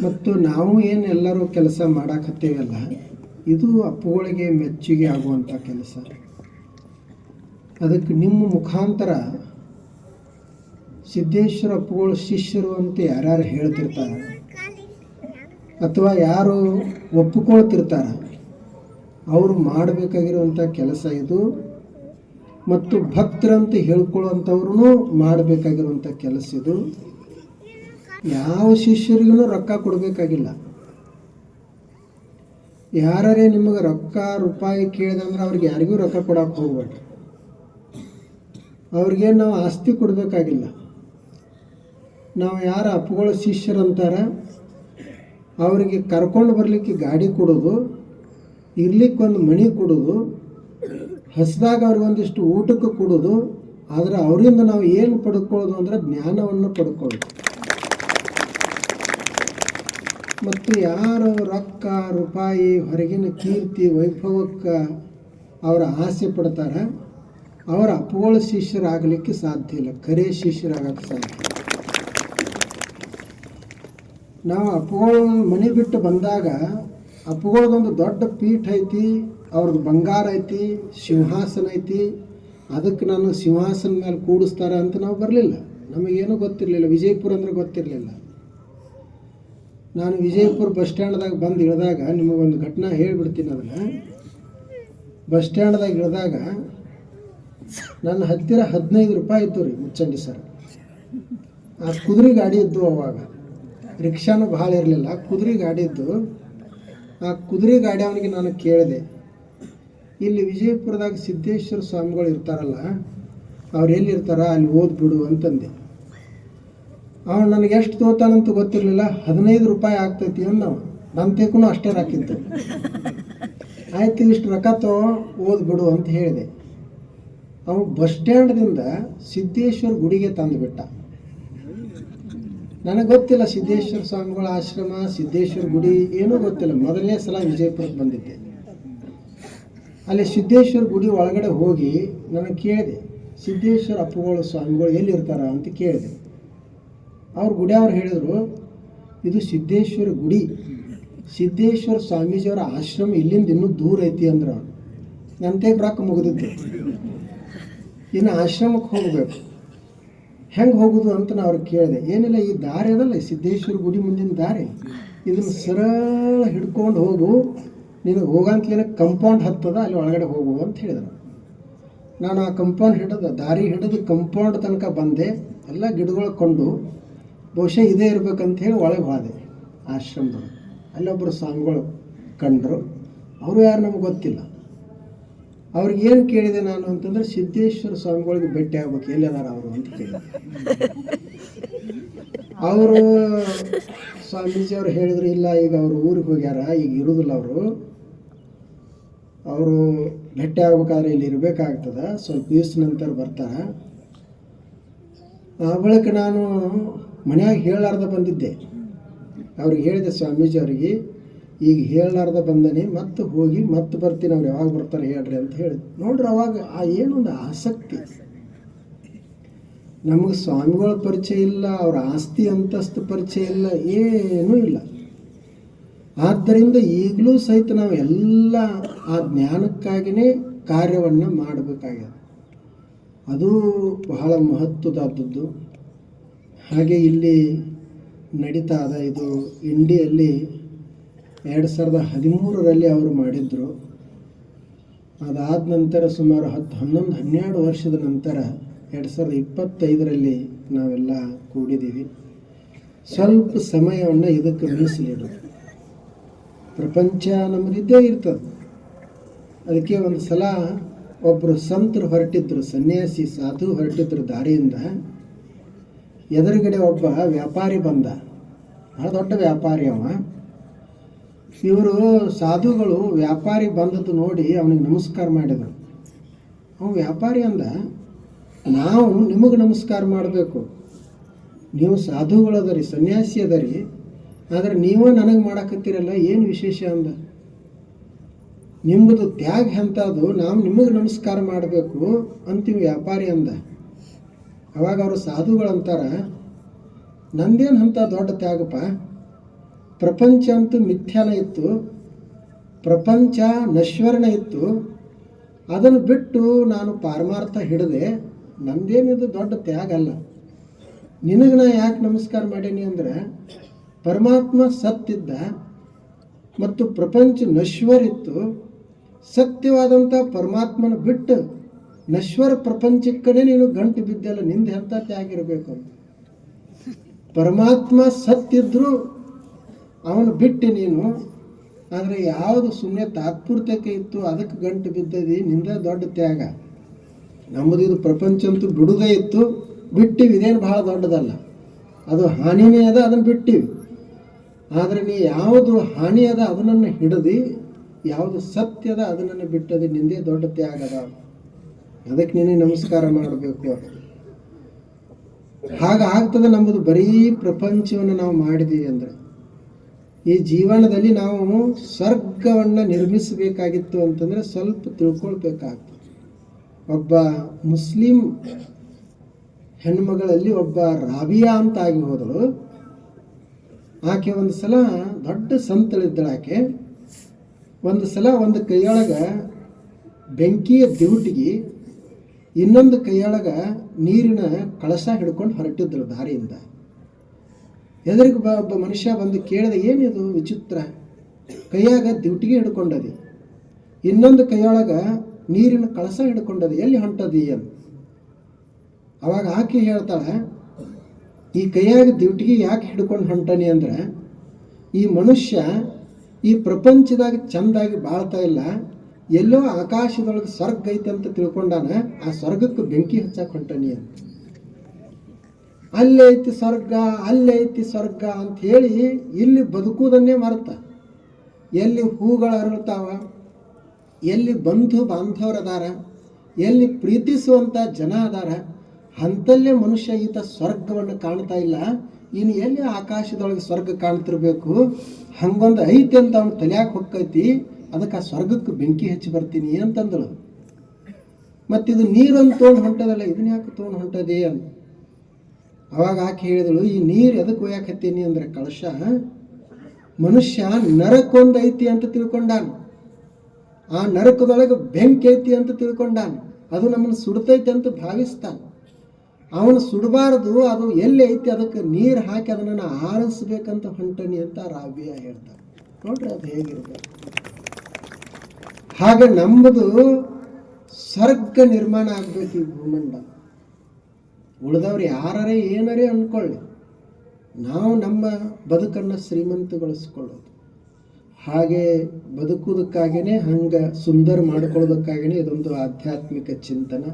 ಮತ್ತು ನಾವು ಏನು ಎಲ್ಲರೂ ಕೆಲಸ ಮಾಡಾಕತ್ತೇವಲ್ಲ, ಇದು ಅಪ್ಪುಗಳಿಗೆ ಮೆಚ್ಚುಗೆ ಆಗುವಂಥ ಕೆಲಸ. ಅದಕ್ಕೆ ನಿಮ್ಮ ಮುಖಾಂತರ ಸಿದ್ದೇಶ್ವರ ಅಪ್ಪುಗಳು ಶಿಷ್ಯರು ಅಂತ ಯಾರ್ಯಾರು ಹೇಳ್ತಿರ್ತಾರೆ ಅಥವಾ ಯಾರು ಒಪ್ಪಿಕೊಳ್ತಿರ್ತಾರೆ ಅವರು ಮಾಡಬೇಕಾಗಿರುವಂಥ ಕೆಲಸ ಇದು. ಮತ್ತು ಭಕ್ತರಂತ ಹೇಳ್ಕೊಳ್ಳುವಂಥವ್ರೂ ಮಾಡಬೇಕಾಗಿರುವಂಥ ಕೆಲಸ ಇದು. ಯಾವ ಶಿಷ್ಯರಿಗೂ ರೊಕ್ಕ ಕೊಡಬೇಕಾಗಿಲ್ಲ. ಯಾರೇ ನಿಮಗೆ ರೊಕ್ಕ ರೂಪಾಯಿ ಕೇಳಿದಂದ್ರೆ ಅವ್ರಿಗೆ ಯಾರಿಗೂ ರೊಕ್ಕ ಕೊಡೋಕೆ ಹೋಗ್ಬೇಡ್ರಿ. ಅವ್ರಿಗೆ ನಾವು ಆಸ್ತಿ ಕೊಡಬೇಕಾಗಿಲ್ಲ. ನಾವು ಯಾರು ಅಪ್ಪುಗಳ ಶಿಷ್ಯರಂತಾರೆ ಅವರಿಗೆ ಕರ್ಕೊಂಡು ಬರಲಿಕ್ಕೆ ಗಾಡಿ ಕೊಡೋದು, ಇರ್ಲಿಕ್ಕೆ ಒಂದು ಮನೆ ಕೊಡೋದು, ಹಸಿದಾಗ ಅವ್ರಿಗೊಂದಿಷ್ಟು ಊಟಕ್ಕೆ ಕೊಡೋದು. ಆದರೆ ಅವರಿಂದ ನಾವು ಏನು ಪಡ್ಕೊಳ್ಳೋದು ಅಂದರೆ ಜ್ಞಾನವನ್ನು ಪಡ್ಕೊಳ್ಳೋದು. ಮತ್ತು ಯಾರು ರೊಕ್ಕ ರೂಪಾಯಿ ಹೊರಗಿನ ಕೀರ್ತಿ ವೈಭವಕ್ಕೆ ಅವರ ಆಸೆ ಪಡ್ತಾರೆ ಅವರ ಅಪ್ಪುಗಳ ಶಿಷ್ಯರಾಗಲಿಕ್ಕೆ ಸಾಧ್ಯ ಇಲ್ಲ, ಖರೇ ಶಿಷ್ಯರಾಗಕ್ಕೆ ಸಾಧ್ಯ. ನಾವು ಅಪ್ಪುಗಳು ಮನೆ ಬಿಟ್ಟು ಬಂದಾಗ ಅಪ್ಪುಗಳದೊಂದು ದೊಡ್ಡ ಪೀಠ ಐತಿ, ಅವ್ರದ್ದು ಬಂಗಾರ ಐತಿ, ಸಿಂಹಾಸನ ಐತಿ, ಅದಕ್ಕೆ ನಾನು ಸಿಂಹಾಸನ ಮೇಲೆ ಕೂಡಿಸ್ತಾರೆ ಅಂತ ನಾವು ಬರಲಿಲ್ಲ. ನಮಗೇನೂ ಗೊತ್ತಿರಲಿಲ್ಲ. ವಿಜಯಪುರ ಅಂದರೆ ಗೊತ್ತಿರಲಿಲ್ಲ. ನಾನು ವಿಜಯಪುರ ಬಸ್ ಸ್ಟ್ಯಾಂಡ್ದಾಗ ಬಂದು ಇಳಿದಾಗ ನಿಮಗೊಂದು ಘಟನೆ ಹೇಳಿಬಿಡ್ತೀನಿ. ಅದನ್ನು ಬಸ್ ಸ್ಟ್ಯಾಂಡ್ದಾಗ ಇಳಿದಾಗ ನನ್ನ ಹತ್ತಿರ 15 ರೂಪಾಯಿ ಇತ್ತು ರೀ, ಮುಚ್ಚಂಡಿ ಸರ್. ಆ ಕುದುರೆ ಗಾಡಿ ಇದ್ದು, ಅವಾಗ ರಿಕ್ಷಾನು ಭಾಳ ಇರಲಿಲ್ಲ, ಕುದುರೆ ಗಾಡಿ ಇದ್ದು. ಆ ಕುದುರೆ ಗಾಡಿ ಅವನಿಗೆ ನಾನು ಕೇಳಿದೆ, ಇಲ್ಲಿ ವಿಜಯಪುರದಾಗ ಸಿದ್ದೇಶ್ವರ ಸ್ವಾಮಿಗಳು ಇರ್ತಾರಲ್ಲ, ಅವ್ರು ಎಲ್ಲಿರ್ತಾರ ಅಲ್ಲಿ ಓದ್ಬಿಡು ಅಂತಂದೆ. ಅವನು ನನಗೆ ಎಷ್ಟು ತೋತಾನಂತ ಗೊತ್ತಿರಲಿಲ್ಲ. 15 ರೂಪಾಯಿ ಆಗ್ತೈತಿ ಅಂದ. ನಾವು ನನ್ನ ತೇಕೂ ಅಷ್ಟೇ ಹಾಕಿದ್ದು. ಆಯ್ತು, ಇಷ್ಟು ರೊಕ್ಕ ಓದ್ಬಿಡು ಅಂತ ಹೇಳಿದೆ. ಅವನು ಬಸ್ ಸ್ಟ್ಯಾಂಡ್ದಿಂದ ಸಿದ್ದೇಶ್ವರ ಗುಡಿಗೆ ತಂದುಬಿಟ್ಟ. ನನಗೆ ಗೊತ್ತಿಲ್ಲ ಸಿದ್ದೇಶ್ವರ ಸ್ವಾಮಿಗಳ ಆಶ್ರಮ, ಸಿದ್ದೇಶ್ವರ ಗುಡಿ ಏನೂ ಗೊತ್ತಿಲ್ಲ. ಮೊದಲನೇ ಸಲ ವಿಜಯಪುರಕ್ಕೆ ಬಂದಿದ್ದೆ. ಅಲ್ಲಿ ಸಿದ್ದೇಶ್ವರ ಗುಡಿ ಒಳಗಡೆ ಹೋಗಿ ನನಗೆ ಕೇಳಿದೆ, ಸಿದ್ದೇಶ್ವರ ಅಪ್ಪುಗಳು ಸ್ವಾಮಿಗಳು ಎಲ್ಲಿರ್ತಾರ ಅಂತ ಕೇಳಿದೆ. ಅವ್ರ ಗುಡಿಯವ್ರು ಹೇಳಿದರು, ಇದು ಸಿದ್ದೇಶ್ವರ ಗುಡಿ, ಸಿದ್ದೇಶ್ವರ ಸ್ವಾಮೀಜಿಯವರ ಆಶ್ರಮ ಇಲ್ಲಿಂದ ಇನ್ನೂ ದೂರ ಐತಿ ಅಂದ್ರೆ. ಅವ್ರು ನನ್ನ ತೇಗ್ ರೊಕ್ಕ ಮುಗಿದಿತ್ತು, ಇನ್ನು ಆಶ್ರಮಕ್ಕೆ ಹೋಗಬೇಕು, ಹೆಂಗೆ ಹೋಗೋದು ಅಂತ ನಾನು ಅವ್ರಿಗೆ ಕೇಳಿದೆ. ಏನಿಲ್ಲ, ಈ ದಾರಿ ಅದಲ್ಲ ಸಿದ್ದೇಶ್ವರ ಗುಡಿ ಮುಂದಿನ ದಾರಿ, ಇದನ್ನು ಸರಳ ಹಿಡ್ಕೊಂಡು ಹೋಗು, ನೀನು ಹೋಗಂತಲೇನ ಕಂಪೌಂಡ್ ಹತ್ತದ, ಅಲ್ಲಿ ಒಳಗಡೆ ಹೋಗು ಅಂತ ಹೇಳಿದರು. ನಾನು ಆ ಕಂಪೌಂಡ್ ಹಿಡಿದು ದಾರಿ ಹಿಡಿದು ಕಂಪೌಂಡ್ ತನಕ ಬಂದೆ. ಎಲ್ಲ ಗಿಡಗಳು ಕೊಂಡು ಬಹುಶಃ ಇದೇ ಇರ್ಬೇಕಂತ ಹೇಳಿ ಒಳಗೆ ಹೋದೆ ಆಶ್ರಮದೊಳಗೆ. ಅಲ್ಲೊಬ್ಬರು ಸ್ವಾಮಿಗಳು ಕಂಡರು. ಅವರು ಯಾರು ನಮಗೆ ಗೊತ್ತಿಲ್ಲ. ಅವ್ರಿಗೆ ಏನು ಕೇಳಿದೆ ನಾನು ಅಂತಂದ್ರೆ, ಸಿದ್ದೇಶ್ವರ ಸ್ವಾಮಿಗಳಿಗೆ ಭೇಟಿ ಆಗ್ಬೇಕು, ಎಲ್ಲಿದಾರ ಅವರು ಅಂತ ಕೇಳಿದೆ. ಅವರು ಸ್ವಾಮೀಜಿಯವರು ಹೇಳಿದ್ರು, ಇಲ್ಲ ಈಗ ಅವರು ಊರಿಗೆ ಹೋಗ್ಯಾರ, ಈಗ ಇರೋದಿಲ್ಲ ಅವರು ಭೇಟಿ ಆಗ್ಬೇಕಾದ್ರೆ ಇಲ್ಲಿ ಇರಬೇಕಾಗ್ತದೆ, ಸ್ವಲ್ಪ ದಿವಸ ನಂತರ ಬರ್ತಾರೆ. ಆ ಬಳಿಕ ನಾನು ಮನೆಯಾಗ ಹೇಳಾರ್ದ ಬಂದಿದ್ದೆ. ಅವ್ರಿಗೆ ಹೇಳಿದೆ, ಸ್ವಾಮೀಜಿ ಅವರಿಗೆ ಈಗ ಹೇಳಲಾರ್ದ ಬಂದನೆ ಮತ್ತೆ ಹೋಗಿ ಮತ್ತೆ ಬರ್ತೀನಿ, ಅವ್ರು ಯಾವಾಗ ಬರ್ತಾರೆ ಹೇಳ್ರಿ ಅಂತ ಹೇಳಿ. ನೋಡ್ರಿ ಅವಾಗ ಆ ಏನೊಂದು ಆಸಕ್ತಿ. ನಮಗೆ ಸ್ವಾಮಿಗಳ ಪರಿಚಯ ಇಲ್ಲ, ಅವ್ರ ಆಸ್ತಿ ಅಂತಸ್ತು ಪರಿಚಯ ಇಲ್ಲ, ಏನೂ ಇಲ್ಲ. ಆದ್ದರಿಂದ ಈಗಲೂ ಸಹಿತ ನಾವು ಎಲ್ಲ ಆ ಜ್ಞಾನಕ್ಕಾಗಿಯೇ ಕಾರ್ಯವನ್ನು ಮಾಡಬೇಕಾಗ್ಯದ. ಅದು ಬಹಳ ಮಹತ್ವದಾದದ್ದು. ಹಾಗೆ ಇಲ್ಲಿ ನಡೀತಾ ಇದೆ. ಇದು ಇಂಡಿಯಲ್ಲಿ 2013ರಲ್ಲಿ ಅವರು ಮಾಡಿದರು. ಅದಾದ ನಂತರ ಸುಮಾರು 11-12 ವರ್ಷದ ನಂತರ 2025ರಲ್ಲಿ ನಾವೆಲ್ಲ ಕೂಡಿದ್ದೀವಿ. ಸ್ವಲ್ಪ ಸಮಯವನ್ನು ಇದಕ್ಕೆ ಮೀಸಲಿಡೋದು. ಪ್ರಪಂಚ ನಮ್ಮದಿದ್ದೇ ಇರ್ತದೆ. ಅದಕ್ಕೆ ಒಂದು ಸಲ ಒಬ್ಬರು ಸಂತರು ಹೊರಟಿದ್ರು, ಸನ್ಯಾಸಿ ಸಾಧು ಹೊರಟಿದ್ರು ದಾರಿಯಿಂದ. ಎದುರುಗಡೆ ಒಬ್ಬ ವ್ಯಾಪಾರಿ ಬಂದ, ಬಹಳ ದೊಡ್ಡ ವ್ಯಾಪಾರಿ ಅವ. ಇವರು ಸಾಧುಗಳು ವ್ಯಾಪಾರಿ ಬಂದದ್ದು ನೋಡಿ ಅವನಿಗೆ ನಮಸ್ಕಾರ ಮಾಡಿದರು. ಅವನು ವ್ಯಾಪಾರಿ ಅಂದ, ನಾವು ನಿಮಗೆ ನಮಸ್ಕಾರ ಮಾಡಬೇಕು, ನೀವು ಸಾಧುಗಳದರಿ, ಸನ್ಯಾಸಿ ಅದರಿ, ಆದರೆ ನೀವೇ ನನಗೆ ಮಾಡಕತ್ತೀರಲ್ಲ, ಏನು ವಿಶೇಷ ಅಂದ. ನಿಮ್ಮದು ತ್ಯಾಗ ಎಂಥದ್ದು, ನಾವು ನಿಮಗೆ ನಮಸ್ಕಾರ ಮಾಡಬೇಕು ಅಂತೀವಿ ವ್ಯಾಪಾರಿ ಅಂದ. ಅವಾಗ ಅವರು ಸಾಧುಗಳಂತಾರ, ನಂದೇನು ಅಂಥ ದೊಡ್ಡ ತ್ಯಾಗಪ್ಪ, ಪ್ರಪಂಚ ಅಂತೂ ಮಿಥ್ಯಾನ ಇತ್ತು, ಪ್ರಪಂಚ ನಶ್ವರಣ ಇತ್ತು, ಅದನ್ನು ಬಿಟ್ಟು ನಾನು ಪಾರಮಾರ್ಥ ಹಿಡಿದೆ, ನಂದೇನಿದು ದೊಡ್ಡ ತ್ಯಾಗ ಅಲ್ಲ. ನಿನಗೆ ನಾ ಯಾಕೆ ನಮಸ್ಕಾರ ಮಾಡೀನಿ ಅಂದರೆ, ಪರಮಾತ್ಮ ಸತ್ತಿದ್ದ ಮತ್ತು ಪ್ರಪಂಚ ನಶ್ವರಿತ್ತು, ಸತ್ಯವಾದಂಥ ಪರಮಾತ್ಮನ ಬಿಟ್ಟು ನಶ್ವರ ಪ್ರಪಂಚಕ್ಕನೇ ನೀನು ಗಂಟು ಬಿದ್ದಲ್ಲ, ನಿಂದ ಎಂಥ ತ್ಯಾಗ ಇರಬೇಕು. ಪರಮಾತ್ಮ ಸತ್ತಿದ್ರು ಅವನು ಬಿಟ್ಟು ನೀನು, ಆದರೆ ಯಾವುದು ಸುಮ್ಮನೆ ತಾತ್ಪೂರ್ತಕ್ಕೆ ಇತ್ತು ಅದಕ್ಕೆ ಗಂಟು ಬಿದ್ದದಿ, ನಿಂದ ದೊಡ್ಡ ತ್ಯಾಗ. ನಮ್ಮದು ಇದು ಪ್ರಪಂಚ ಅಂತೂ ಬಿಡುವುದೇ ಇತ್ತು, ಬಿಟ್ಟಿವಿ, ಇದೇನು ಭಾಳ ದೊಡ್ಡದಲ್ಲ, ಅದು ಹಾನಿನೇ ಅದ, ಅದನ್ನು ಬಿಟ್ಟಿವಿ. ಆದರೆ ನೀ ಯಾವುದು ಹಾನಿ ಅದ ಅದನ್ನು ಹಿಡಿದು, ಯಾವುದು ಸತ್ಯದ ಅದನ್ನು ಬಿಟ್ಟದು, ನಿಂದೇ ದೊಡ್ಡ ತ್ಯಾಗ ಅದ, ಅದಕ್ಕೆ ನೀನೇ ನಮಸ್ಕಾರ ಮಾಡಬೇಕು. ಹಾಗಾಗ್ತದೆ. ನಮ್ಮದು ಬರೀ ಪ್ರಪಂಚವನ್ನು ನಾವು ಮಾಡಿದ್ದೀವಿ ಅಂದರೆ, ಈ ಜೀವನದಲ್ಲಿ ನಾವು ಸ್ವರ್ಗವನ್ನು ನಿರ್ಮಿಸಬೇಕಾಗಿತ್ತು ಅಂತಂದರೆ ಸ್ವಲ್ಪ ತಿಳ್ಕೊಳ್ಬೇಕಾಗ್ತದೆ. ಒಬ್ಬ ಮುಸ್ಲಿಂ ಹೆಣ್ಮಗಳಲ್ಲಿ ಒಬ್ಬ ರಾಬಿಯಾ ಅಂತ ಆಗಿ ಹೋದಳು. ಆಕೆ ಒಂದು ಸಲ ದೊಡ್ಡ ಸಂತಳಿದ್ದಳು. ಆಕೆ ಒಂದು ಸಲ ಒಂದು ಕೈಯೊಳಗೆ ಬೆಂಕಿಯ ದಿವುಟಿಗೆ, ಇನ್ನೊಂದು ಕೈಯೊಳಗೆ ನೀರಿನ ಕಳಶ ಹಿಡ್ಕೊಂಡು ಹೊರಟಿದ್ದಳು ದಾರಿಯಿಂದ. ಎದುರಿಗೆ ಒಬ್ಬ ಮನುಷ್ಯ ಬಂದು ಕೇಳಿದ, ಏನಿದು ವಿಚಿತ್ರ, ಕೈಯಾಗ ದಿವುಟಿಗೆ ಹಿಡ್ಕೊಂಡದಿ, ಇನ್ನೊಂದು ಕೈಯೊಳಗೆ ನೀರಿನ ಕಳಶ ಹಿಡ್ಕೊಂಡದಿ, ಎಲ್ಲಿ ಹೊಂಟದಿ ಅಂತ. ಅವಾಗ ಆಕೆ ಹೇಳ್ತಾಳೆ, ಈ ಕೈಯಾಗ ದಿವುಟಿಗೆ ಯಾಕೆ ಹಿಡ್ಕೊಂಡು ಹೊಂಟನಿ ಅಂದ್ರೆ, ಈ ಮನುಷ್ಯ ಈ ಪ್ರಪಂಚದಾಗ ಚೆಂದಾಗಿ ಬಾಳ್ತಾ ಇಲ್ಲ, ಎಲ್ಲೋ ಆಕಾಶದೊಳಗೆ ಸ್ವರ್ಗ ಐತೆ ಅಂತ ತಿಳ್ಕೊಂಡಾನ, ಆ ಸ್ವರ್ಗಕ್ಕೆ ಬೆಂಕಿ ಹಚ್ಚಕ್ಕೆ ಹೊಂಟನಿ ಅಂತ. ಅಲ್ಲೇ ಐತಿ ಸ್ವರ್ಗ, ಅಲ್ಲೇ ಐತಿ ಸ್ವರ್ಗ ಅಂತ ಹೇಳಿ ಇಲ್ಲಿ ಬದುಕುವುದನ್ನೇ ಮರೆತ. ಎಲ್ಲಿ ಹೂಗಳು ಅರಳ್ತಾವ, ಎಲ್ಲಿ ಬಂಧು ಬಾಂಧವರದಾರ, ಎಲ್ಲಿ ಪ್ರೀತಿಸುವಂಥ ಜನ ಅದಾರ, ಅಂಥಲ್ಲೇ ಮನುಷ್ಯ ಈತ ಸ್ವರ್ಗವನ್ನು ಕಾಣ್ತಾ ಇಲ್ಲ. ಇನ್ನು ಎಲ್ಲಿ ಆಕಾಶದೊಳಗೆ ಸ್ವರ್ಗ ಕಾಣ್ತಿರ್ಬೇಕು, ಹಂಗೊಂದು ಐತಿ ಅಂತ ಅವ್ನು ತಲೆಯಾಕೆ ಹೊಕ್ಕೈತಿ, ಅದಕ್ಕೆ ಆ ಸ್ವರ್ಗಕ್ಕೆ ಬೆಂಕಿ ಹಚ್ಚಿ ಬರ್ತೀನಿ ಅಂತಂದಳು. ಮತ್ತಿದು ನೀರನ್ನು ತೊಗೊಂಡು ಹೊಂಟದಲ್ಲ, ಇದನ್ನ ಯಾಕೆ ತೊಗೊಂಡು ಹೊಂಟದೆ ಅಂತ. ಅವಾಗ ಆಕೆ ಹೇಳಿದಳು, ಈ ನೀರು ಎದಕ್ಕೆ ಒಯ್ಯಾಕತ್ತೀನಿ ಅಂದರೆ, ಕಳಶ ಮನುಷ್ಯ ನರಕೊಂದು ಐತಿ ಅಂತ ತಿಳ್ಕೊಂಡಾನ, ಆ ನರಕದೊಳಗೆ ಬೆಂಕಿ ಐತಿ ಅಂತ ತಿಳ್ಕೊಂಡಾನ, ಅದು ನಮ್ಮನ್ನು ಸುಡ್ತೈತಿ ಅಂತ ಭಾವಿಸ್ತಾನೆ. ಅವನು ಸುಡಬಾರ್ದು, ಅದು ಎಲ್ಲಿ ಐತಿ ಅದಕ್ಕೆ ನೀರು ಹಾಕಿ ಅದನ್ನು ಆರಿಸ್ಬೇಕಂತ ಹೊಂಟನಿ ಅಂತ ರಾಬಿಯಾ ಹೇಳ್ತಾರೆ. ನೋಡ್ರಿ ಅದು ಹೇಗಿರ್ಬೇಕು. ಹಾಗೆ ನಮ್ಮದು ಸ್ವರ್ಗ ನಿರ್ಮಾಣ ಆಗ್ಬೇಕು ಈ ಭೂಮಂಡ. ಉಳಿದವ್ರು ಯಾರೇ ಏನಾರೇ ಅಂದ್ಕೊಳ್ಳಿ, ನಾವು ನಮ್ಮ ಬದುಕನ್ನು ಶ್ರೀಮಂತಗೊಳಿಸ್ಕೊಳ್ಳೋದು, ಹಾಗೆ ಬದುಕುವುದಕ್ಕಾಗಿಯೇ, ಹಂಗೆ ಸುಂದರ ಮಾಡ್ಕೊಳ್ಳೋದಕ್ಕಾಗಿಯೇ ಇದೊಂದು ಆಧ್ಯಾತ್ಮಿಕ ಚಿಂತನ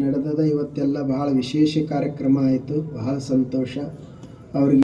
ನಡೆದದ. ಇವತ್ತೆಲ್ಲ ಬಹಳ ವಿಶೇಷ ಕಾರ್ಯಕ್ರಮ ಆಯಿತು, ಬಹಳ ಸಂತೋಷ. ಅವ್ರಿಗೆ